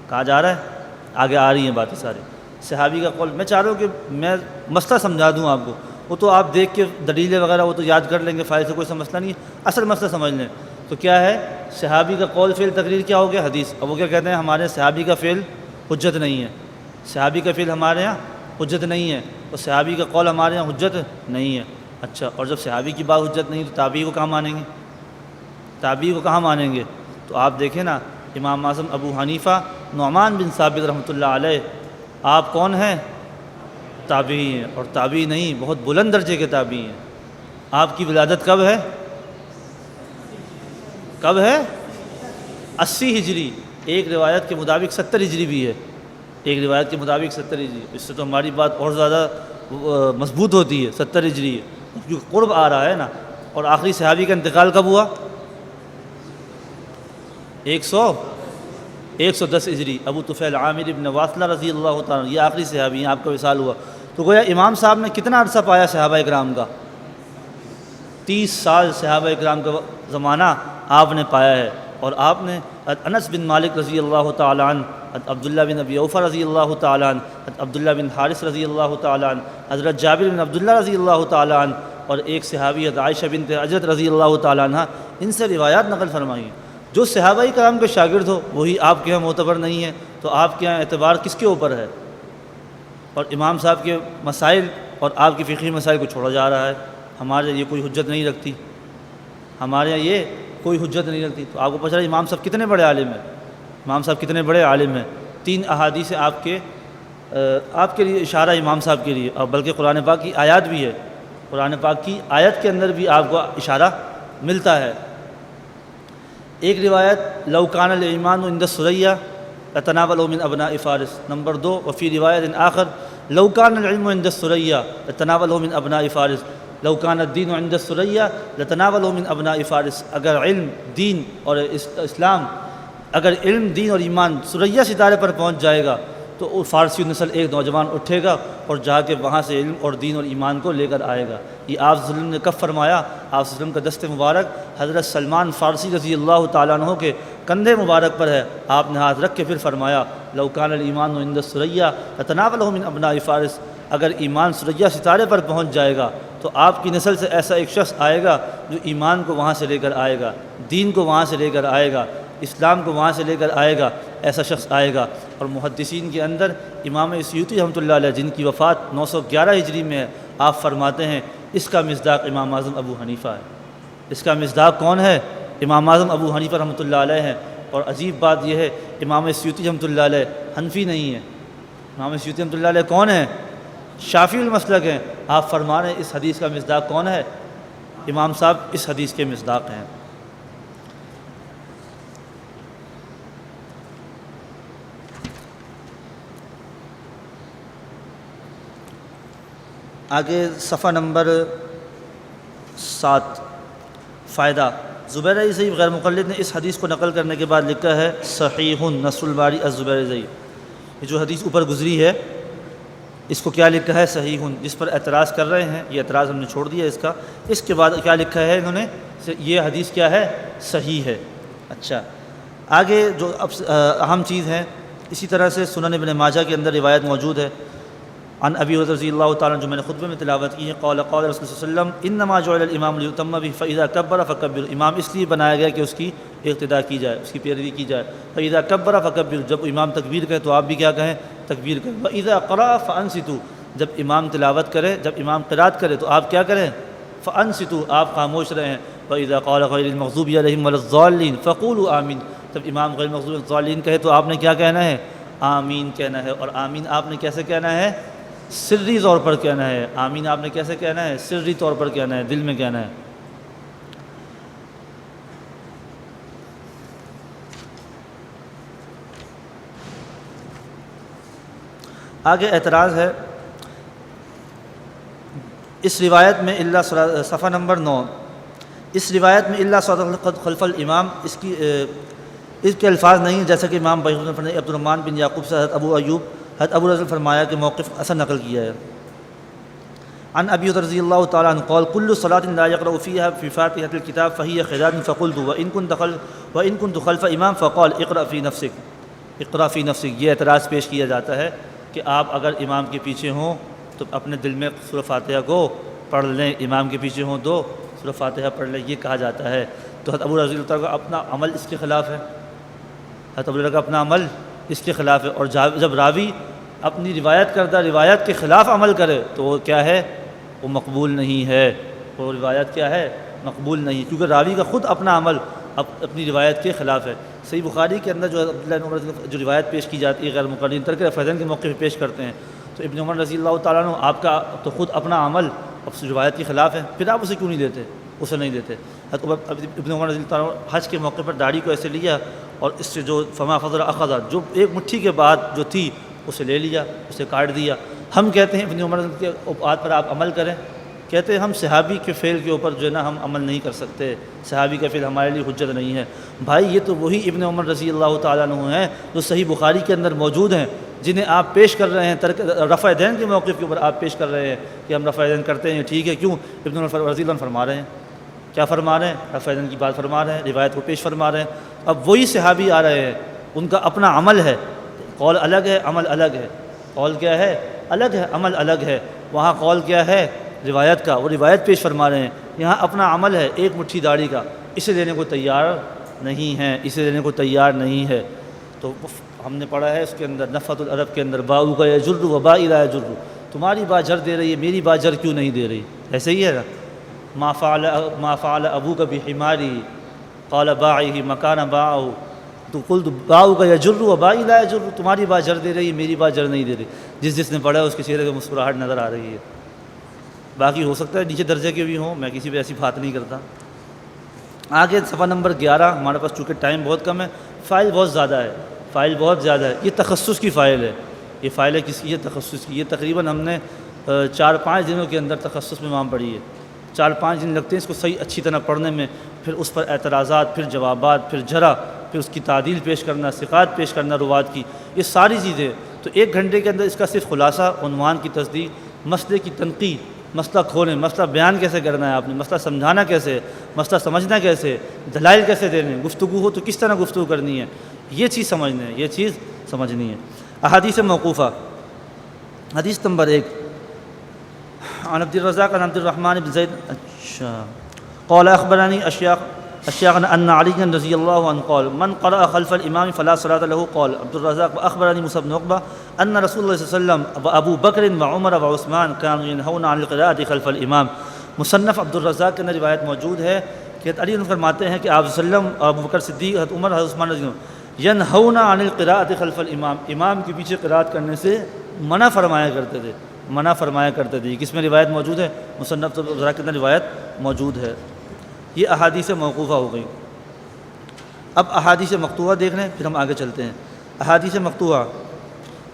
کہا جا رہا ہے، آگے آ رہی ہیں باتیں ساری۔ صحابی کا قول، میں چاہ رہا ہوں کہ میں مسئلہ سمجھا دوں آپ کو، وہ تو آپ دیکھ کے دلیلیں وغیرہ وہ تو یاد کر لیں گے، فائل سے کوئی مسئلہ نہیں ہے، اصل مسئلہ سمجھ لیں۔ تو کیا ہے؟ صحابی کا قول، فعل، تقریر کیا ہو گیا؟ حدیث۔ اب وہ کیا کہتے ہیں؟ ہمارے صحابی کا فعل حجت نہیں ہے، صحابی کا فعل ہمارے یہاں حجت نہیں ہے، تو صحابی کا قول ہمارے یہاں حجت نہیں ہے۔ اچھا، اور جب صحابی کی بات حجت نہیں تو تابعی کو کہاں مانیں گے؟ تابعی کو کہاں مانیں گے؟ تو آپ دیکھیں نا، امام اعظم ابو حنیفہ نعمان بن ثابت رحمۃ اللہ علیہ، آپ کون ہیں؟ تابعی ہیں، اور تابعی نہیں، بہت بلند درجے کے تابعی ہیں۔ آپ کی ولادت کب ہے؟ کب ہے؟ 80 ہجری، ایک روایت کے مطابق 70 ہجری بھی ہے، ایک روایت کے مطابق 70 ہجری۔ اس سے تو ہماری بات اور زیادہ مضبوط ہوتی ہے، 70 ہجری ہے، کیونکہ قرب آ رہا ہے نا۔ اور آخری صحابی کا انتقال کب ہوا؟ 110 ہجری، ابو طفیل عامر ابن واصلہ رضی اللہ تعالیٰ، یہ آخری صحابی ہیں، آپ کا وصال ہوا۔ تو گویا امام صاحب نے کتنا عرصہ پایا صحابہ اکرام کا؟ 30 سال صحابہ اکرام کا زمانہ آپ نے پایا ہے۔ اور آپ نے انس بن مالک رضی اللہ تعالیٰ عنہ، عبداللہ بن ابی اوفہ رضی اللہ تعالیٰ عنہ، عبداللہ بن حارث رضی اللہ تعالیٰ عنہ، حضرت جابر بن عبداللہ رضی اللہ تعالیٰ عنہ، اور ایک صحابی حضرت عائشہ بنت حجرت رضی اللہ تعالیٰ عنہ، ان سے روایات نقل فرمائی ہیں۔ جو صحابہ کرام کے شاگرد ہو وہی آپ کے یہاں معتبر نہیں ہے، تو آپ کے یہاں اعتبار کس کے اوپر ہے؟ اور امام صاحب کے مسائل اور آپ کی فقہی مسائل کو چھوڑا جا رہا ہے۔ ہمارے یہ کوئی حجت نہیں رکھتی، ہمارے یہاں یہ کوئی حجت نہیں رکھتی۔ تو آپ کو پتہ چلا امام صاحب کتنے بڑے عالم ہیں، امام صاحب کتنے بڑے عالم ہیں۔ 3 احادیث آپ کے لیے اشارہ امام صاحب کے لیے، اور بلکہ قرآن پاک کی آیات بھی ہے، قرآن پاک کی آیت کے اندر بھی آپ کو اشارہ ملتا ہے۔ ایک روایت لو کان الایمان عند الثریہ لتناولوا من ابناء فارس، نمبر 2 وفی روایت آخر لو کان العلم عند الثریہ لتناولوا من ابناء فارس لو کان الدین عند الثریہ لتناولوا من ابناء فارس۔ اگر علم، دین اور اسلام، اگر علم، دین اور ایمان ثریہ ستارے پر پہنچ جائے گا تو فارسی نسل ایک نوجوان اٹھے گا اور جا کے وہاں سے علم اور دین اور ایمان کو لے کر آئے گا۔ یہ آپ صلی اللہ علیہ وسلم نے کب فرمایا؟ آپ صلی اللہ علیہ وسلم کا دست مبارک حضرت سلمان فارسی رضی اللہ تعالیٰ عنہ کے کندھے مبارک پر ہے۔ آپ نے ہاتھ رکھ کے پھر فرمایا لو کان الایمان عند الثریہ لتناولوا من ابناء فارس، اگر ایمان ثریہ ستارے پر پہنچ جائے گا تو آپ کی نسل سے ایسا ایک شخص آئے گا جو ایمان کو وہاں سے لے کر آئے گا، دین کو وہاں سے لے کر آئے گا، اسلام کو وہاں سے لے کر آئے گا، ایسا شخص آئے گا۔ اور محدثین کے اندر امام سیوطی رحمۃ اللہ علیہ، جن کی وفات 911 ہجری میں ہے، آپ فرماتے ہیں اس کا مصداق امام اعظم ابو حنیفہ ہے۔ اس کا مصداق کون ہے؟ امام اعظم ابو حنیفہ رحمۃ اللہ علیہ ہیں۔ اور عجیب بات یہ ہے، امام سیوطی رحمۃ اللہ علیہ حنفی نہیں ہے، امام سیوطی رحمۃ اللہ علیہ کون ہیں؟ شافعی المسلک ہیں۔ آپ فرما رہے ہیں اس حدیث کا مصداق کون ہے؟ امام صاحب اس حدیث کے مصداق ہیں۔ آگے صفحہ نمبر 7، فائدہ۔ زبیر ضعیف غیر مقلد نے اس حدیث کو نقل کرنے کے بعد لکھا ہے صحیح نصر الباری الزبیر ضعیف۔ یہ جو حدیث اوپر گزری ہے اس کو کیا لکھا ہے؟ صحیح، جس پر اعتراض کر رہے ہیں، یہ اعتراض ہم نے چھوڑ دیا اس کا۔ اس کے بعد کیا لکھا ہے انہوں نے؟ یہ حدیث کیا ہے؟ صحیح ہے۔ اچھا، آگے جو اب اہم چیز ہے، اسی طرح سے سنن ابن ماجہ کے اندر روایت موجود ہے عن ابی ہریرہ رضی اللہ تعالیٰ عنہ، جو میں نے خطبے میں تلاوت کی ہے، قال رسول اللہ صلی اللہ علیہ وسلم انما جعل الامام لیتم بہ فاذا کبر فکبر، امام اس لیے بنایا گیا کہ اس کی اقتداء کی جائے، اس کی پیروی کی جائے۔ فاذا کبر فکبر، جب امام تکبیر کرے تو آپ بھی کیا کہیں؟ تکبیر کریں۔ واذا قرأ فانصتوا، جب امام تلاوت کرے، جب امام قرات کرے تو آپ کیا کریں؟ فانصتوا، آپ خاموش رہیں۔ واذا قال غیر المغضوب علیہم ولا الضالین فقولوا آمین، جب امام غیر المغضوب علیہم الضالین کہے تو آپ نے کیا کہنا ہے؟ آمین کہنا ہے۔ اور آمین آپ نے کیسے کہنا ہے؟ سری طور پر کہنا ہے۔ آمین آپ نے کیسے کہنا ہے؟ سری طور پر کہنا ہے، دل میں کہنا ہے۔ آگے اعتراض ہے اس روایت میں صفحہ نمبر 9، اس روایت میں اللہ صدق خلف الامام، اس کے الفاظ نہیں ہیں، جیسا کہ امام بیہقی نے فرمایا عبد الرحمن بن یعقوب سے حضرت ابو ایوب، حضرت ابو رضی فرمایا کہ موقف اثر نقل کیا ہے۔ عن ابی رضی اللہ تعالیٰ عنہ قال کل صلاة لا يقرأ فيها في فاتحة الكتاب فهي خداج فقلت وإن كنت خلف امام فقال اقرأ في نفسك، یہ اعتراض پیش کیا جاتا ہے کہ آپ اگر امام کے پیچھے ہوں تو اپنے دل میں سورہ فاتحہ کو پڑھ لیں، امام کے پیچھے ہوں تو سورہ فاتحہ پڑھ لیں، یہ کہا جاتا ہے۔ تو حضرت ابو رضی اللہ تعالیٰ کا اپنا عمل اس کے خلاف ہے، حضرت ابو رضی کا اپنا عمل اس کے خلاف ہے۔ اور جب راوی اپنی روایت کردہ روایت کے خلاف عمل کرے تو وہ کیا ہے؟ وہ مقبول نہیں ہے، وہ روایت کیا ہے؟ مقبول نہیں، کیونکہ راوی کا خود اپنا عمل اپنی روایت کے خلاف ہے۔ صحیح بخاری کے اندر جو عبداللہ بن عمر جو روایت پیش کی جاتی ہے غیر مقررین ترک رفع کے موقع پہ پیش کرتے ہیں، تو ابن عمر رضی اللہ تعالیٰ عنہ آپ کا تو خود اپنا عمل اس روایت کے خلاف ہے، پھر آپ اسے کیوں نہیں دیتے؟ اسے نہیں دیتے۔ ابن عمر رضی اللہ تعالیٰ عنہ حج کے موقع پر داڑھی کو ایسے لیا اور اس سے جو فما فضل اخذ، جو ایک مٹھی کے بعد جو تھی اسے لے لیا، اسے کاٹ دیا۔ ہم کہتے ہیں ابن عمر کے بات پر آپ عمل کریں، کہتے ہیں ہم صحابی کے فعل کے اوپر جو ہے نا ہم عمل نہیں کر سکتے، صحابی کا فعل ہمارے لیے حجت نہیں ہے۔ بھائی یہ تو وہی ابن عمر رضی اللہ تعالیٰ عنہ ہیں جو صحیح بخاری کے اندر موجود ہیں، جنہیں آپ پیش کر رہے ہیں رفع دین کے موقف کے اوپر آپ پیش کر رہے ہیں کہ ہم رفع دین کرتے ہیں، ٹھیک ہے، کیوں؟ ابن عمر رضی اللہ عنہ فرما رہے ہیں، کیا فرما رہے ہیں؟ رفع دین کی بات فرما رہے ہیں، روایت کو پیش فرما رہے ہیں۔ اب وہی صحابی آ رہے ہیں، ان کا اپنا عمل ہے، قول الگ ہے، عمل الگ ہے، قول کیا ہے؟ الگ ہے، عمل الگ ہے۔ وہاں قول کیا ہے؟ روایت کا، وہ روایت پیش فرما رہے ہیں، یہاں اپنا عمل ہے ایک مٹھی داڑھی کا، اسے لینے کو تیار نہیں ہے، اسے لینے کو تیار نہیں ہے۔ تو ہم نے پڑھا ہے اس کے اندر نفحۃ العرب کے اندر باؤ کا یجر و بائی لا یجر، تمہاری بات جر دے رہی ہے، میری بات جر کیوں نہیں دے رہی؟ ایسے ہی ہے نا، ما فعل ابوک بحماری قال باعہ مکان باعہ، تو قلت باؤ کا یجر و بائی لا یجر، تمہاری بات جر دے رہی ہے، میری بات جر نہیں دے رہی۔ جس نے پڑھا ہے اس کے چہرے پہ مسکراہٹ نظر آ رہی ہے۔ باقی ہو سکتا ہے نیچے درجے کے بھی ہوں، میں کسی پہ ایسی بات نہیں کرتا۔ آگے صفحہ نمبر 11، ہمارے پاس چونکہ ٹائم بہت کم ہے، فائل بہت زیادہ ہے، فائل بہت زیادہ ہے، یہ تخصص کی فائل ہے، یہ فائل ہے کس کی؟ یہ تخصص کی۔ یہ تقریباً ہم نے 4-5 دنوں کے اندر تخصص میں امام پڑھی ہے، 4-5 دن لگتے ہیں اس کو صحیح اچھی طرح پڑھنے میں، پھر اس پر اعتراضات، پھر جوابات، پھر جرح، پھر اس کی تعدیل پیش کرنا، ثقات پیش کرنا روات کی، یہ ساری چیزیں۔ تو 1 گھنٹے کے اندر اس کا صرف خلاصہ، عنوان کی تصدیق، مسئلے کی تنقید، مسئلہ کھولیں، مسئلہ بیان کیسے کرنا ہے آپ نے، مسئلہ سمجھانا کیسے، مسئلہ سمجھنا کیسے، دلائل کیسے دینے، گفتگو ہو تو کس طرح گفتگو کرنی ہے، یہ چیز سمجھنا ہے، یہ چیز سمجھنی ہے۔ احادیث موقوفہ، حدیث نمبر 1، عن عبد الرزاق عن عبد الرحمن بن زید قال اخبرني اشياخنا ان علي رضي الله عنه قال من قرأ خلف الامام فلا صلاة له۔ قال عبد الرزاق واخبرني موسى بن عقبة ان رسول الله صلى الله عليه وسلم وابو بکر وعمر وعثمان كانوا ينهون عن القراءة خلف الامام۔ مصنف عبد الرزاق کے اندر روایت موجود ہے کہ علی فرماتے ہیں کہ آپ صلی اللہ علیہ وسلم، ابو بکر صدیق، حضرت عمر، حضرت عثمان رضی اللہ عنہ ینہون عن القراءة خلف الامام، امام کے پیچھے قرات کرنے سے منع فرمایا کرتے تھے، منع فرمایا کرتے تھے۔ کس میں روایت موجود ہے؟ مصنف عبد الرزاق کے اندر روایت موجود ہے۔ یہ احادیث موقوفہ ہو گئی۔ اب احادیث مقطوعہ دیکھ لیں، پھر ہم آگے چلتے ہیں۔ احادیث مقطوعہ،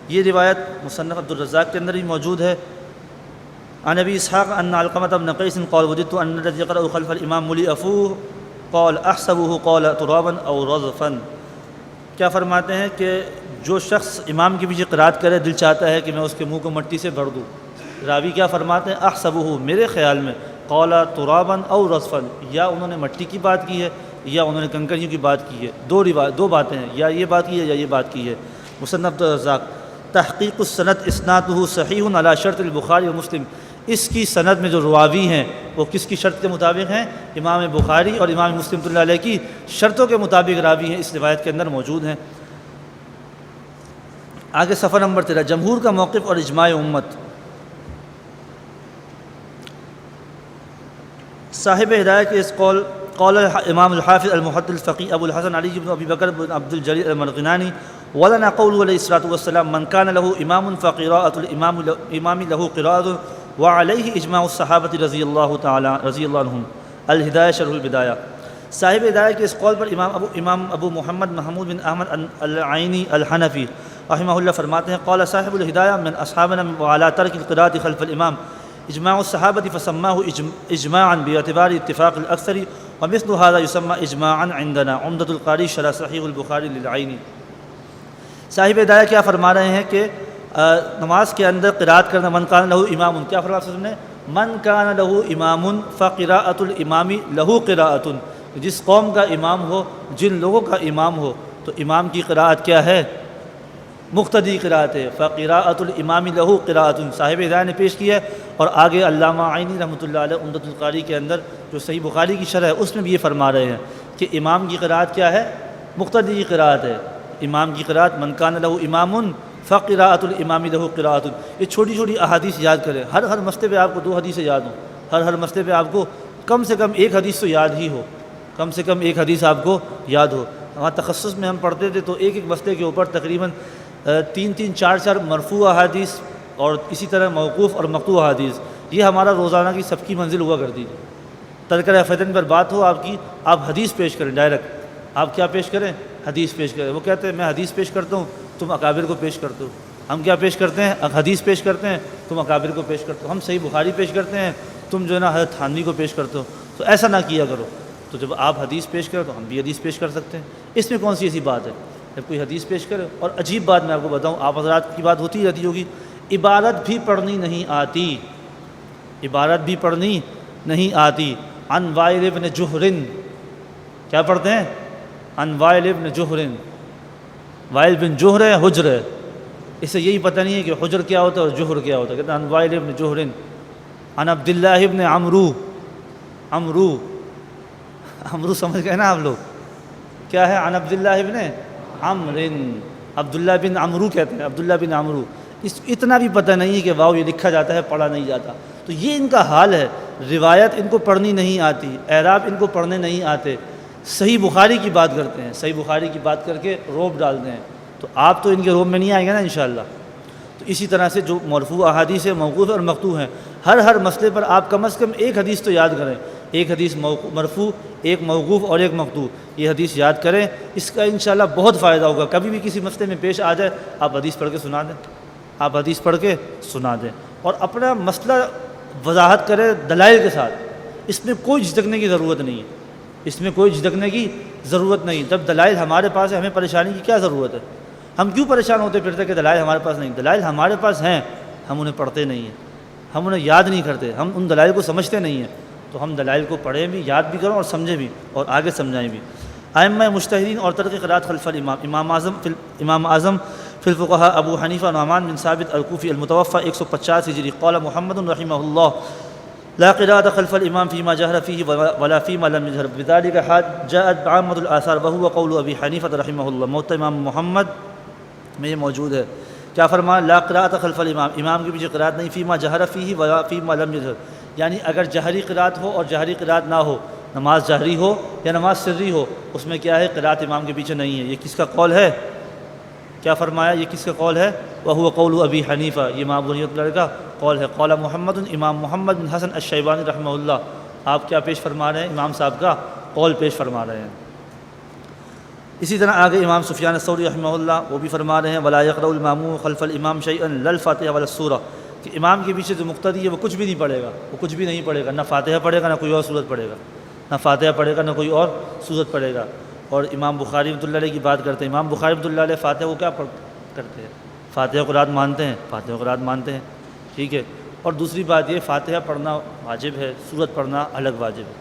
یہ روایت مصنف عبد الرزاق کے اندر بھی موجود ہے۔ عن ابی اسحاق ان علقمۃ بن قیس قال وجدت ان الذي يقرأ خلف الامام ملئ فوه قال احسبه قال ترابا او رضفا۔ کیا فرماتے ہیں کہ جو شخص امام کے پیچھے قرات کرے، دل چاہتا ہے کہ میں اس کے منہ کو مٹی سے بھر دوں۔ راوی کیا فرماتے ہیں؟ احسبه، میرے خیال میں، قال ترابا او رضفا، یا انہوں نے مٹی کی بات کی ہے یا انہوں نے کنکریوں کی بات کی ہے، دو باتیں ہیں، یا یہ بات کی ہے یا یہ بات کی ہے۔ مصنف عبد الرزاق، تحقیق السند اسنادہ صحیح علی شرط البخاری و مسلم، اس کی سند میں جو راوی ہیں وہ کس کی شرط کے مطابق ہیں؟ امام بخاری اور امام مسلم اللہ علیہ کی شرطوں کے مطابق راوی ہیں، اس روایت کے اندر موجود ہیں۔ آگے صفحہ نمبر 13، جمہور کا موقف اور اجماع امت۔ صاحب ہدایہ کے اس قول امام الحافظ المحدث الفقیہ ابو الحسن علی بن ابی بکر بن عبد الجلیل المرغنانی ولنا قوله علیہ الصلوۃ والسلام من كان له امام فقراءۃ الامام له قراءۃ وعلیہ اجماع الصحابۃ رضی اللہ عنہم۔ الہدایہ شرح البدایہ، صاحب ہدایہ کے اس قول پر امام ابو محمد محمود بن احمد العینی الحنفی رحمہ اللہ فرماتے ہیں قال صاحب الہدایہ من اصحابنا وعلى ترک القراءۃ خلف الامام اجماع الصحابۃ فسماه اجماعا باعتبار اتفاق الاکثر ومثل هذا يسمى اجماعا عندنا۔ عمدۃ القاری شرح صحیح البخاری للعینی۔ صاحب ہدایہ کیا فرما رہے ہیں کہ نماز کے اندر قرات کرنا، من کان لہ امام، کیا فرمایا صلی اللہ علیہ وسلم نے؟ من کان لہ امام فقراءۃ الامام لہ قراءۃ، جس قوم کا امام ہو، جن لوگوں کا امام ہو، تو امام کی قراءت کیا ہے؟ مقتدی قراءت ہے۔ فقراءۃ الامام لہ قراءۃ، صاحب ہدایہ نے پیش کیا ہے، اور آگے علامہ عینی رحمۃ اللہ علیہ عمدۃ القاری کے اندر جو صحیح بخاری کی شرح ہے اس میں بھی یہ فرما رہے ہیں کہ امام کی قراءت کیا ہے؟ مقتدی کی قراءت ہے۔ امام کی قراءت من کان لہ امام فقراءۃ الامام لہ قراءۃ، یہ چھوٹی چھوٹی احادیث یاد کریں، ہر مسئلے پہ آپ کو 2 حدیثیں یاد ہوں، ہر مسئلے پہ آپ کو کم سے کم 1 حدیث تو یاد ہی ہو، کم سے کم 1 حدیث آپ کو یاد ہو۔ ہمارا تخصص میں ہم پڑھتے تھے تو ایک مسئلے کے اوپر تقریباً 3 4 مرفوع احادیث اور اسی طرح موقوف اور مقطوع احادیث، یہ ہمارا روزانہ کی سب کی منزل ہوا کرتی تھی۔ تذکرہ فتن پر بات ہو آپ کی، آپ حدیث پیش کریں ڈائریکٹ، آپ کیا پیش کریں؟ حدیث پیش کریں۔ وہ کہتے ہیں میں حدیث پیش کرتا ہوں، تم اکابر کو پیش کرتے ہو۔ ہم کیا پیش کرتے ہیں؟ حدیث پیش کرتے ہیں، تم اکابر کو پیش کرتے ہو۔ ہم صحیح بخاری پیش کرتے ہیں، تم جو ہے نا حضرت تھانوی کو پیش کرتے ہو۔ تو ایسا نہ کیا کرو۔ تو جب آپ حدیث پیش کرو تو ہم بھی حدیث پیش کر سکتے ہیں، اس میں کون سی ایسی بات ہے؟ جب کوئی حدیث پیش کرے، اور عجیب بات میں آپ کو بتاؤں، آپ حضرات کی بات ہوتی رہتی ہوگی، عبارت بھی پڑھنی نہیں آتی، عبارت بھی پڑھنی نہیں آتی۔ عن وائل بن جحر، کیا پڑھتے ہیں؟ عن وائل بن جحر، وائل بن جحر ہے، حجر ہے، اسے یہی پتہ نہیں ہے کہ حجر کیا ہوتا ہے اور جحر کیا ہوتا ہے۔ کہتے ہیں عن وائل بن جحر عن عبداللہ بن عمرو، عمرو سمجھ گئے نا آپ لوگ، کیا ہے؟ عن عبداللہ بن عمرو، عبداللہ بن عمرو کہتے ہیں، عبداللہ بن عمرو۔ اتنا بھی پتہ نہیں ہے کہ واو یہ لکھا جاتا ہے، پڑھا نہیں جاتا۔ تو یہ ان کا حال ہے، روایت ان کو پڑھنی نہیں آتی، اعراب ان کو پڑھنے نہیں آتے، صحیح بخاری کی بات کرتے ہیں، صحیح بخاری کی بات کر کے روب ڈالتے ہیں۔ تو آپ تو ان کے روب میں نہیں آئیں گے نا انشاءاللہ۔ تو اسی طرح سے جو مرفوع احادیث ہیں، موقوف اور مقطوع ہیں، ہر مسئلے پر آپ کم از کم 1 حدیث تو یاد کریں، 1 حدیث مرفوع، 1 موقوف اور 1 مقطوع، یہ حدیث یاد کریں۔ اس کا انشاءاللہ بہت فائدہ ہوگا۔ کبھی بھی کسی مسئلے میں پیش آ جائے، آپ حدیث پڑھ کے سنا دیں، آپ حدیث پڑھ کے سنا دیں، اور اپنا مسئلہ وضاحت کریں دلائل کے ساتھ۔ اس میں کوئی جھجکنے کی ضرورت نہیں ہے، اس میں کوئی جھجکنے کی ضرورت نہیں۔ جب دلائل ہمارے پاس ہے، ہمیں پریشانی کی کیا ضرورت ہے؟ ہم کیوں پریشان ہوتے پھرتے کہ دلائل ہمارے پاس نہیں؟ دلائل ہمارے پاس ہیں، ہم انہیں پڑھتے نہیں ہیں، ہم انہیں یاد نہیں کرتے، ہم ان دلائل کو سمجھتے نہیں ہیں۔ تو ہم دلائل کو پڑھیں بھی، یاد بھی کریں اور سمجھیں بھی، اور آگے سمجھائیں بھی۔ ائمہ مجتہدین اور ترک قرات خلف الامام، امام اعظم فی الفقہاء ابو حنیفہ نعمان بن ثابت الکوفی المتوفى 150 ہجری، قال محمد رحمہ اللہ لا قراءة خلف الامام فيما جهر فيه ولا فيما لم يجهر بذلك جاءت عامة الاثار وهو قول ابی حنیفہ رحمہ اللہ۔ موت امام محمد میں یہ موجود ہے، کیا فرمایا؟ لا قراءة خلف الامام، امام کے پیچھے قراءت نہیں، فیما جہر فیہ ولا فیما لم یجہر، یعنی اگر جہری قراءت ہو اور جہری قراءت نہ ہو، نماز جہری ہو یا نماز سری ہو، اس میں کیا ہے؟ قراءت امام کے پیچھے نہیں ہے۔ یہ کس کا قول ہے؟ کیا فرمایا؟ یہ کس کا قول ہے؟ وہو قول ابی حنیفہ، یہ امام ابو حنیفہ کا قول ہے۔ قال محمد، امام محمد بن حسن الشیبانی رحمہ اللہ، آپ کیا پیش فرما رہے ہیں؟ امام صاحب کا قول پیش فرما رہے ہیں۔ اسی طرح آگے امام سفیان الثوری رحمہ اللہ وہ بھی فرما رہے ہیں ولا یقرأ الماموم خلف الامام شیئا لا الفاتحہ ولا السورہ، کہ امام کے پیچھے جو مقتدی ہے وہ کچھ بھی نہیں پڑھے گا، وہ کچھ بھی نہیں پڑھے گا، نہ فاتحہ پڑھے گا نہ کوئی اور سورت پڑھے گا، نہ فاتحہ پڑھے گا نہ کوئی اور سورت پڑھے گا۔ اور امام بخاری رحمۃ اللہ علیہ کی بات کرتے ہیں، امام بخاری رحمۃ اللہ علیہ فاتحہ کو کیا کرتے ہیں؟ فاتحہ قرآن مانتے ہیں، فاتحہ قرآن مانتے ہیں، ٹھیک ہے۔ اور دوسری بات یہ، فاتحہ پڑھنا واجب ہے، سورت پڑھنا الگ واجب ہے۔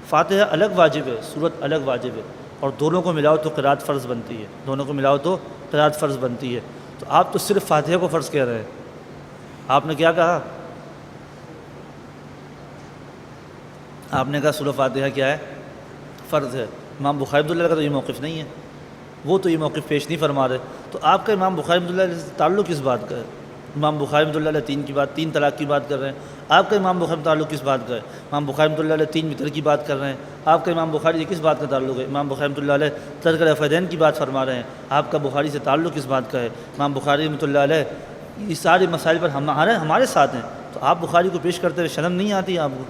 فاتحہ الگ واجب ہے، سورت الگ واجب ہے، اور دونوں کو ملاؤ تو قرات فرض بنتی ہے، دونوں کو ملاؤ تو قرات فرض بنتی ہے۔ تو آپ تو صرف فاتحہ کو فرض کہہ رہے ہیں، آپ نے کیا کہا؟ آپ نے کہا سورہ فاتحہ کیا ہے؟ فرض ہے۔ امام بخاری رحمۃ اللہ کا تو یہ موقف نہیں ہے، وہ تو یہ موقف پیش نہیں فرما رہے۔ تو آپ کا امام بخاری رحمۃ اللہ علیہ سے تعلق کس بات کا ہے؟ امام بخاری رحمۃ اللہ علیہ 3 طلاق کی بات کر رہے ہیں، آپ کا امام بخاری تعلق کس بات کا ہے؟ امام بخاری رحمۃ اللہ علیہ 3 وطر کی بات کر رہے ہیں، آپ کا امام بخاری سے کس بات کا تعلق ہے؟ امام بخاری رحمۃ اللہ علیہ ترک الفیدین کی بات فرما رہے ہیں، آپ کا بخاری سے تعلق کس بات کا ہے؟ امام بخاری رحمۃ اللہ علیہ یہ سارے مسائل پر ہمارے ساتھ ہیں، تو آپ بخاری کو پیش کرتے ہوئے شرم نہیں آتی آپ کو؟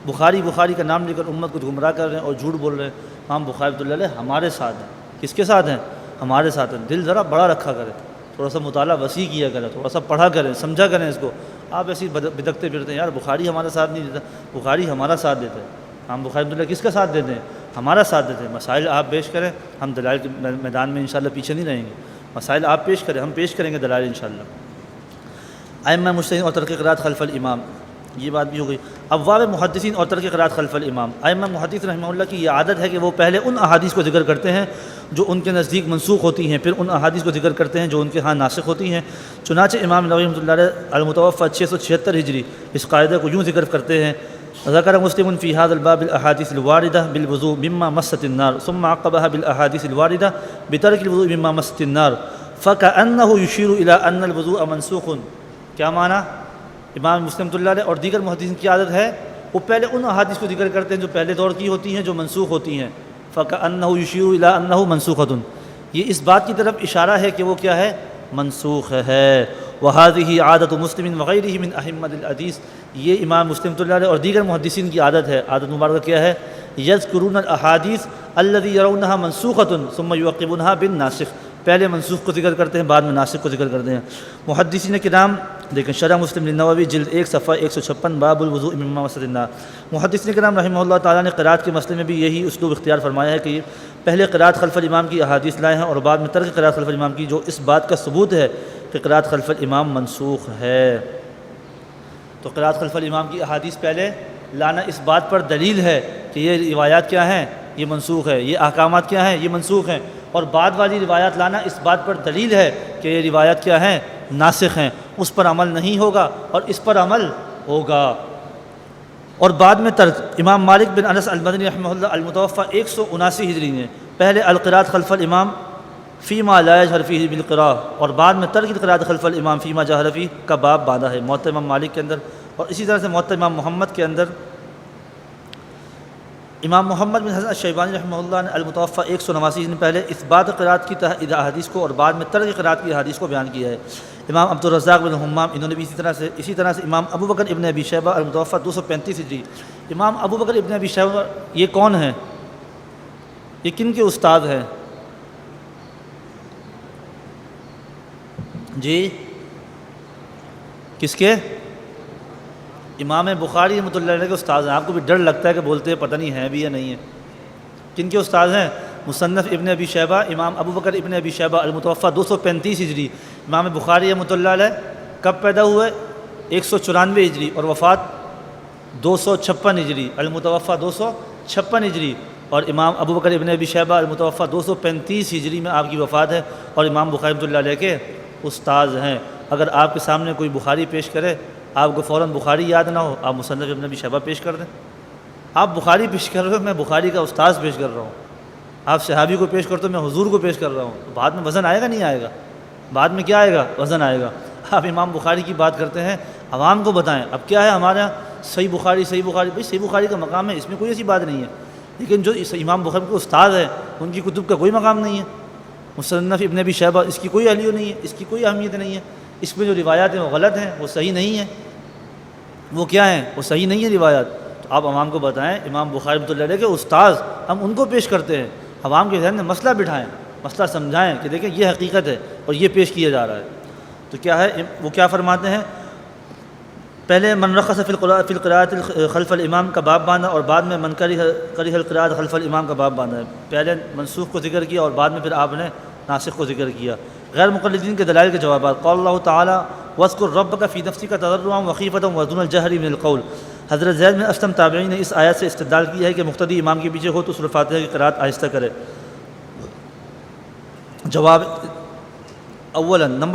بخاری کا نام لے کر امت کو گمراہ کر رہے ہیں اور جھوٹ بول رہے ہیں۔ امام بخاری رحمۃ اللہ علیہ ہمارے ساتھ ہیں، کس کے ساتھ ہیں؟ ہمارے ساتھ ہیں۔ دل ذرا بڑا رکھا کرے، تھوڑا سا مطالعہ وسیع کیا کریں، تھوڑا سا پڑھا کریں، سمجھا کریں اس کو۔ آپ ایسی بدکتے پھرتے ہیں، یار بخاری ہمارا ساتھ نہیں دیتا، بخاری ہمارا ساتھ دیتا ہے۔ ہم بخاری رحمۃ اللہ کس کا ساتھ دیتے ہیں؟ ہمارا ساتھ دیتے ہیں۔ مسائل آپ پیش کریں، ہم دلائل کے میدان میں انشاءاللہ پیچھے نہیں رہیں گے۔ مسائل آپ پیش کریں، ہم پیش کریں گے دلائل انشاءاللہ۔ ائمہ مجتہدین اور ترک قرات خلف الامام، یہ بات بھی ہو گئی۔ ابواب محدثین اور ترک قرات خلف الامام، ائمہ محدث رحمہ اللہ کی یہ عادت ہے کہ وہ پہلے ان احادیث کو ذکر کرتے ہیں جو ان کے نزدیک منسوخ ہوتی ہیں، پھر ان احادیث کو ذکر کرتے ہیں جو ان کے ہاں ناسخ ہوتی ہیں۔ چنانچہ امام نووی رحمۃ اللہ علیہ المتوفی 676 ہجری اس قاعدے کو یوں ذکر کرتے ہیں، ذکر مسلم فی هذا الباب الاحادیث الواردہ بالوضوء مما مست النار ثم عقبها بالاحادیث الواردہ بترک الوضوء مما مست النار فَكَأَنَّهُ يُشِيرُ إِلَىٰ أَنَّ الْوُضُوءَ مَنْسُوخٌ. کیا معنی؟ امام مسلم رحمۃ اللہ علیہ اور دیگر محدثین کی عادت ہے وہ پہلے ان احادیث کو ذکر کرتے ہیں جو پہلے دور کی ہوتی ہیں جو منسوخ ہوتی ہیں. فَكَأَنَّهُ يُشِيرُ إِلَىٰ أَنَّهُ مَنْسُوخَةٌ، یہ اس بات کی طرف اشارہ ہے کہ وہ کیا ہے؟ منسوخ ہے. وَهَذِهِ عَادَةُ مُسْلِمٍ وَغَيْرِهِ مِنْ أَئِمَّةِ الْحَدِيث، یہ امام مسلم رحمۃ اللہ علیہ اور دیگر محدثین کی عادت ہے. عادت مبارکہ کیا ہے؟ يذكرون الأحاديث الذي يرونها منسوخة ثم يعقبونها بالناسخ، پہلے منسوخ کو ذکر کرتے ہیں بعد میں ناسخ کو ذکر کرتے ہیں. محدثین کرام دیکھیں شرح مسلم للنووی جلد 1 صفحہ 156 باب الوضوء مما مسد النار. محدثین کرام رحمہ اللہ تعالیٰ نے قرات کے مسئلے میں بھی یہی اسلوب اختیار فرمایا ہے کہ پہلے قرات خلف الامام کی احادیث لائے ہیں اور بعد میں ترک قرات خلف الامام کی، جو اس بات کا ثبوت ہے کہ قرات خلف الامام منسوخ ہے. تو قرات خلف الامام کی احادیث پہلے لانا اس بات پر دلیل ہے کہ یہ روایات کیا ہیں؟ یہ منسوخ ہے. یہ احکامات کیا ہیں؟ یہ منسوخ ہیں. اور بعد والی روایات لانا اس بات پر دلیل ہے کہ یہ روایات کیا ہیں؟ ناسخ ہیں. اس پر عمل نہیں ہوگا اور اس پر عمل ہوگا. اور بعد میں ترک. امام مالک بن انس المدنی رحمہ اللہ المتوفی 179 ہجری نے پہلے القراءۃ خلف الامام فیما لا یجہر فیہ بالقراءۃ اور بعد میں ترک القراءۃ خلف الامام فیما جہر فیہ کا باب باندھا ہے موطأ امام مالک کے اندر. اور اسی طرح سے موطأ امام محمد کے اندر امام محمد بن حسن الشیبانی رحمہ اللہ نے المتوفی 189 نے پہلے اثبات قرات کی احادیث کو اور بعد میں ترک قرات کی احادیث کو بیان کیا ہے. امام عبدالرزاق بن حمام انہوں نے بھی اسی طرح سے امام ابو بکر ابن ابی شیبہ المتوفی 235 ہجری. امام ابو بکر ابن ابی شیبہ یہ کون ہیں؟ یہ کن کے استاد ہیں؟ جی کس کے؟ امام بخاری رحمۃ اللہ علیہ کے استاد ہیں. آپ کو بھی ڈر لگتا ہے کہ بولتے ہیں پتہ نہیں ہیں بھی یا نہیں ہے. کن کے استاد ہیں؟ مصنف ابن ابی شیبہ امام ابو بکر ابن ابی شیبہ المتوفی 235 ہجری. امام بخاری رحمۃ اللہ علیہ کب پیدا ہوئے؟ 194 ہجری اور وفات 256 ہجری. المتوفی 256 ہجری اور امام ابو بکر ابن ابی شیبہ المتوفی 235 ہجری میں آپ کی وفات ہے اور امام بخاری رحمۃ اللہ علیہ کے استاد ہیں. اگر آپ کے سامنے کوئی بخاری پیش کرے آپ کو فوراً بخاری یاد نہ ہو، آپ مصنف ابن ابی شیبہ پیش کر دیں. آپ بخاری پیش کر رہے ہو، میں بخاری کا استاد پیش کر رہا ہوں. آپ صحابی کو پیش کرتے ہو، میں حضور کو پیش کر رہا ہوں. بعد میں وزن آئے گا نہیں آئے گا؟ بعد میں کیا آئے گا؟ وزن آئے گا. آپ امام بخاری کی بات کرتے ہیں عوام کو بتائیں. اب کیا ہے ہمارے یہاں صحیح بخاری بھائی صحیح بخاری کا مقام ہے، اس میں کوئی ایسی بات نہیں ہے. لیکن جو امام بخاری کے استاد ہیں ان کی کتب کا کوئی مقام نہیں ہے. مصنف ابن ابی شیبہ اس کی کوئی اہلیت نہیں ہے، اس کی کوئی اہمیت نہیں ہے. اس میں جو روایات ہیں وہ غلط ہیں، وہ صحیح نہیں ہیں. وہ کیا ہیں؟ وہ صحیح نہیں ہے روایات. تو آپ عوام کو بتائیں امام بخاری رحمۃ اللہ علیہ کے استاد ہم ان کو پیش کرتے ہیں. عوام کے ذہن میں مسئلہ بٹھائیں، مسئلہ سمجھائیں کہ دیکھیں یہ حقیقت ہے اور یہ پیش کیا جا رہا ہے. تو کیا ہے وہ کیا فرماتے ہیں؟ پہلے من رخص فی القراءۃ خلف الامام کا باب باندھا اور بعد میں من کرہ القراءۃ خلف الامام کا باب باندھا ہے. پہلے منسوخ کو ذکر کیا اور بعد میں پھر آپ نے ناسخ کو ذکر کیا. غیر مقلدین کے دلائل کے جوابات. قال اللہ تعالیٰ واذکر ربک فی نفسک تضرعا وخیفۃ ودون الجہر من القول. حضرت زید بن اسلم تابعی نے اس آیت سے استدلال کیا ہے کہ مقتدی امام کے پیچھے ہو تو سورۃ فاتحہ کی قرات آہستہ کرے. جواب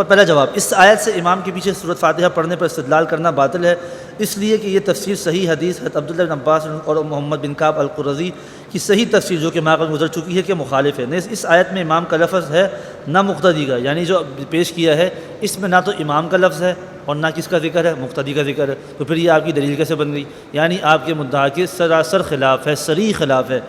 پہلا جواب، اس آیت سے امام کے پیچھے سورۃ فاتحہ پڑھنے پر استدلال کرنا باطل ہے، اس لیے کہ یہ تفسیر صحیح حدیث حضرت عبداللہ بن عباس اور محمد بن کعب القرظی کی صحیح تفسیر جو کہ ماقبل گزر چکی ہے کہ مخالف ہے. اس آیت میں امام کا لفظ ہے نہ مقتدی کا، یعنی جو پیش کیا ہے اس میں نہ تو امام کا لفظ ہے اور نہ کس کا ذکر ہے؟ مقتدی کا ذکر ہے. تو پھر یہ آپ کی دلیل کیسے بن گئی؟ یعنی آپ کے مدعا کے سراسر خلاف ہے، صریح خلاف ہے.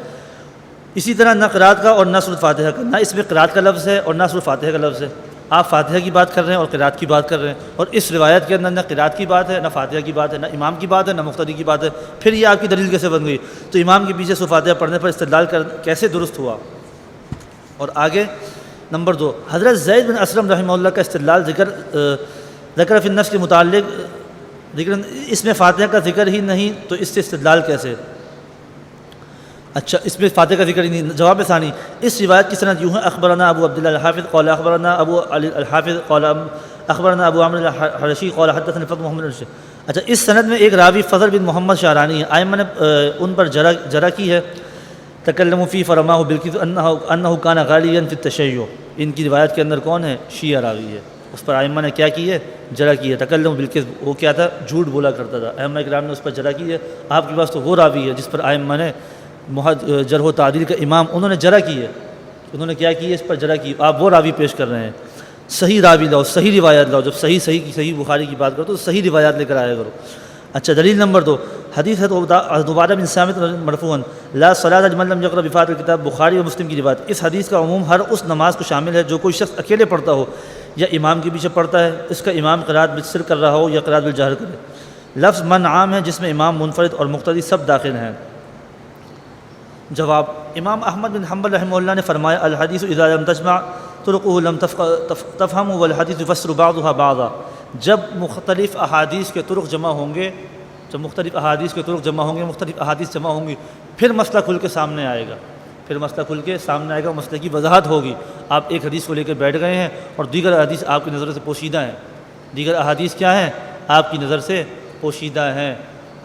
اسی طرح نہ قرات کا اور نہ سورۃ فاتحہ کا، نہ اس میں قرات کا لفظ ہے اور نہ سورۃ فاتحہ کا لفظ ہے. آپ فاتحہ کی بات کر رہے ہیں اور قرات کی بات کر رہے ہیں، اور اس روایت کے اندر نہ قرات کی بات ہے، نہ فاتحہ کی بات ہے، نہ امام کی بات ہے، نہ مقتدی کی بات ہے. پھر یہ آپ کی دلیل کیسے بن گئی؟ تو امام کے پیچھے سورۃ فاتحہ پڑھنے پر استدلال کیسے درست ہوا؟ اور آگے نمبر 2، حضرت زید بن اسلم رحمہ اللہ کا استدلال ذکر فی النفس کے متعلق ذکر، اس میں فاتحہ کا ذکر ہی نہیں تو اس سے استدلال کیسے؟ اچھا اس میں فاتحہ کا ذکر ہی نہیں. جواب ثانی، اس روایت کی سند یوں ہے: اخبرنا ابو عبداللہ الحافظ قال اخبرنا ابو علی الحافظ قال اخبرنا ابو عامر الحرشی قال حدثنا فضل محمد الرشید. اچھا اس سند میں ایک راوی فضل بن محمد شعرانی ہے، ائمہ نے ان پر جرح کی ہے. تکلموا فی فرماہ بالکذب انہ کان غالیا فی التشیع. ان کی روایت کے اندر کون ہے؟ شیعہ راوی ہے، اس پر ائمہ نے کیا کی ہے؟ جرح کی ہے. تکلم بالکذب، وہ کیا تھا؟ جھوٹ بولا کرتا تھا. ائمہ کرام نے اس پر جرح کی ہے. آپ کے پاس تو وہ راوی ہے جس پر ائمہ نے جرح و تعدیل کا امام انہوں نے جرح کی ہے. انہوں نے کیا کی ہے؟ اس پر جرح کی. آپ وہ راوی پیش کر رہے ہیں. صحیح راوی لاؤ، صحیح روایت لاؤ. جب صحیح بخاری کی بات کرو تو صحیح روایات لے کر آیا کرو. اچھا دلیل نمبر 2 حدیث ہے عبادہ بن صامت مرفوعاً لا صلاۃ لمن لم یقرأ بفاتحۃ الکتاب، بخاری اور مسلم کی روایت. اس حدیث کا عموم ہر اس نماز کو شامل ہے جو کوئی شخص اکیلے پڑھتا ہو یا امام کے پیچھے پڑھتا ہے، اس کا امام قرات بالسر کر رہا ہو یا قرات بالجہر کرے. لفظ من عام ہے جس میں امام، منفرد اور مقتدی سب داخل ہیں. جواب: امام احمد بن حنبل رحمہ اللہ نے فرمایا الحدیث اذا لم تجمع طرقه لم تفهم والحدیث يفسر بعضها بعضا. جب مختلف احادیث کے طرق جمع ہوں گے، مختلف احادیث جمع ہوں گی، پھر مسئلہ کھل کے سامنے آئے گا، مسئلے کی وضاحت ہوگی. آپ ایک حدیث کو لے کے بیٹھ گئے ہیں اور دیگر احادیث آپ کی نظر سے پوشیدہ ہیں. دیگر احادیث کیا ہیں؟ آپ کی نظر سے پوشیدہ ہیں.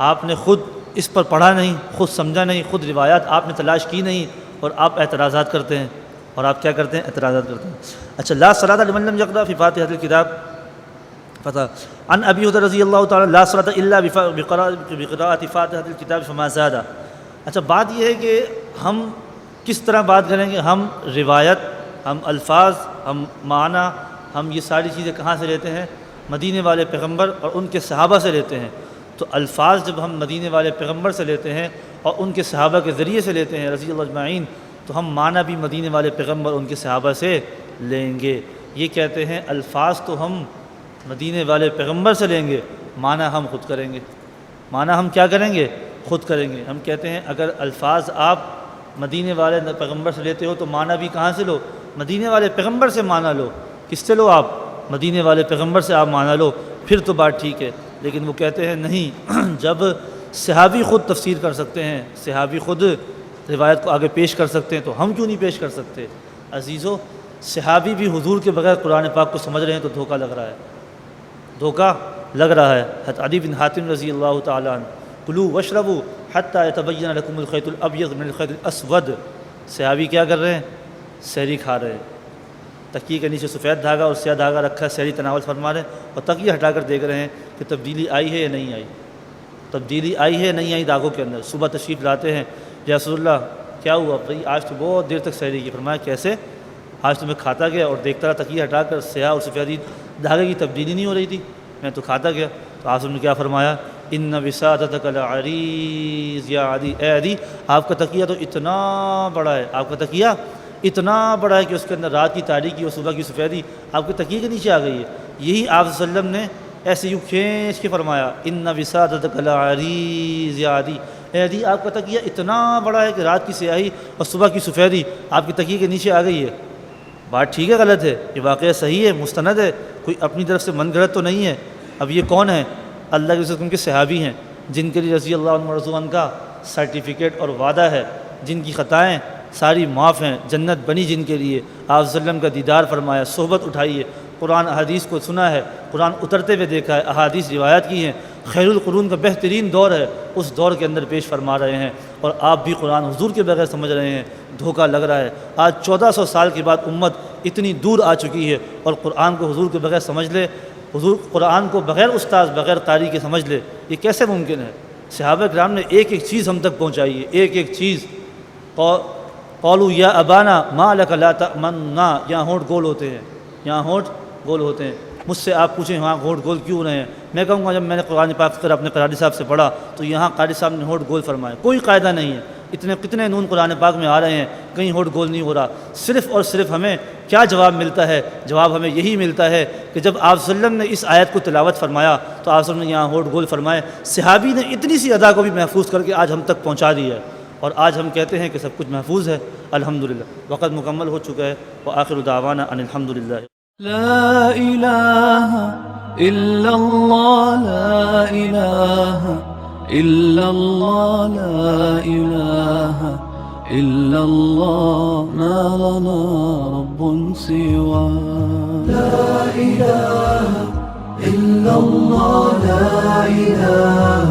آپ نے خود اس پر پڑھا نہیں، خود سمجھا نہیں، خود روایات آپ نے تلاش کی نہیں، اور آپ اعتراضات کرتے ہیں. اعتراضات کرتے ہیں. اچھا لا صلاۃ لمن لم یقرأ فی فاتحۃ الکتاب فتح عن ابی ہریرہ رضی اللہ تعالی لا صلاۃ الا بقراءۃ فاتحۃ الکتاب فما زاد. اچھا بات یہ ہے کہ ہم کس طرح بات کریں گے؟ ہم روایت، ہم الفاظ، ہم معنی، ہم یہ ساری چیزیں کہاں سے لیتے ہیں؟ مدینے والے پیغمبر اور ان کے صحابہ سے لیتے ہیں. تو الفاظ جب ہم مدینے والے پیغمبر سے لیتے ہیں اور ان کے صحابہ کے ذریعے سے لیتے ہیں رضی اللہ اجمعین، تو ہم معنی بھی مدینے والے پیغمبر ان کے صحابہ سے لیں گے. یہ کہتے ہیں الفاظ تو ہم مدینے والے پیغمبر سے لیں گے، معنی ہم خود کریں گے. معنی ہم کیا کریں گے؟ خود کریں گے. ہم کہتے ہیں اگر الفاظ آپ مدینے والے پیغمبر سے لیتے ہو تو معنی بھی کہاں سے لو؟ مدینے والے پیغمبر سے معنی لو. کس سے لو آپ؟ مدینے والے پیغمبر سے آپ معنی لو، پھر تو بات ٹھیک ہے. لیکن وہ کہتے ہیں نہیں، جب صحابی خود تفسیر کر سکتے ہیں، صحابی خود روایت کو آگے پیش کر سکتے ہیں، تو ہم کیوں نہیں پیش کر سکتے؟ عزیزو، صحابی بھی حضور کے بغیر قرآن پاک کو سمجھ رہے ہیں تو دھوکہ لگ رہا ہے. حضرت عدی بن حاتم رضی اللہ تعالیٰ عنہ کلوا واشربوا حتی یتبین لکم الخیط الابیض من الخیط الاسود. صحابی کیا کر رہے ہیں؟ سحری کھا رہے ہیں. تکیے کے نیچے سفید دھاگا اور سیاہ دھاگا رکھا ہے، سحری تناول فرما رہے ہیں، اور تکیہ ہٹا کر دیکھ رہے ہیں کہ تبدیلی آئی ہے یا نہیں آئی، دھاگوں کے اندر. صبح تشریف لاتے ہیں، یا رسول اللہ کیا ہوا بھائی؟ آج تو بہت دیر تک سحری کی. فرمایا کیسے؟ آج تو میں کھاتا گیا اور دیکھتا رہا تکیہ ہٹا کر سیاہ اور سفیدی دھاگے کی تبدیلی نہیں ہو رہی تھی، میں تو کھاتا گیا. تو آپ نے کیا فرمایا؟ ان وسادتک لعریض یا عدی، اے عدی آپ کا تکیہ تو اتنا بڑا ہے، کہ اس کے اندر رات کی تاریکی اور صبح کی سفیدی آپ کے تکیے کے نیچے آ گئی ہے. یہی آپ صلی اللہ علیہ وسلم نے ایسے یوں کھینچ کے فرمایا ان وسادتک لعریض یا عدی، اے عدی آپ کا تکیہ اتنا بڑا ہے کہ رات کی سیاہی اور صبح کی سفیدی آپ کے تکیے کے نیچے آ گئی ہے. بات ٹھیک ہے غلط ہے؟ یہ واقعہ صحیح ہے، مستند ہے، کوئی اپنی طرف سے من گھڑت تو نہیں ہے. اب یہ کون ہے؟ اللہ کے رسول کے صحابی ہیں، جن کے لیے رضی اللہ عنہ رضوان کا سرٹیفکیٹ اور وعدہ ہے، جن کی خطائیں ساری معاف ہیں، جنت بنی جن کے لیے. آپ صلی اللہ علیہ وسلم کا دیدار فرمایا، صحبت اٹھائی ہے، قرآن احادیث کو سنا ہے، قرآن اترتے ہوئے دیکھا ہے، احادیث روایت کی ہیں. خیر القرون کا بہترین دور ہے، اس دور کے اندر پیش فرما رہے ہیں، اور آپ بھی قرآن حضور کے بغیر سمجھ رہے ہیں. دھوکہ لگ رہا ہے. آج 1400 سال کے بعد امت اتنی دور آ چکی ہے، اور قرآن کو حضور کے بغیر سمجھ لے، حضور قرآن کو بغیر استاذ، بغیر قاری کے سمجھ لے. یہ کیسے ممکن ہے؟ صحابہ کرام نے ایک ایک چیز ہم تک پہنچائی ہے، ایک چیز. قولوا یا ابانا ما لک لا تأمنا. یہاں ہونٹ گول ہوتے ہیں. مجھ سے آپ پوچھیں وہاں ہونٹ گول کیوں رہے ہیں؟ میں کہوں گا جب میں نے قرآن پاک اپنے قاری صاحب سے پڑھا تو یہاں قاری صاحب نے ہونٹ گول فرمایا. کوئی قاعدہ نہیں ہے. کتنے نون قرآن پاک میں آ رہے ہیں، کہیں ہونٹ گول نہیں ہو رہا. صرف اور صرف ہمیں کیا جواب ملتا ہے؟ جواب ہمیں یہی ملتا ہے کہ جب آپ صلی اللہ علیہ وسلم نے اس آیت کو تلاوت فرمایا تو آپ صلی اللہ علیہ وسلم نے یہاں ہونٹ گول فرمائے. صحابی نے اتنی سی ادا کو بھی محفوظ کر کے آج ہم تک پہنچا دیا ہے، اور آج ہم کہتے ہیں کہ سب کچھ محفوظ ہے. الحمدللہ. وقت مکمل ہو چکا ہے. وآخر دعوانا ان الحمدللہ. لا إله إلا الله، لا إله إلا الله، لا إله إلا الله، ما لنا رب سوى. لا إله إلا الله، لا إله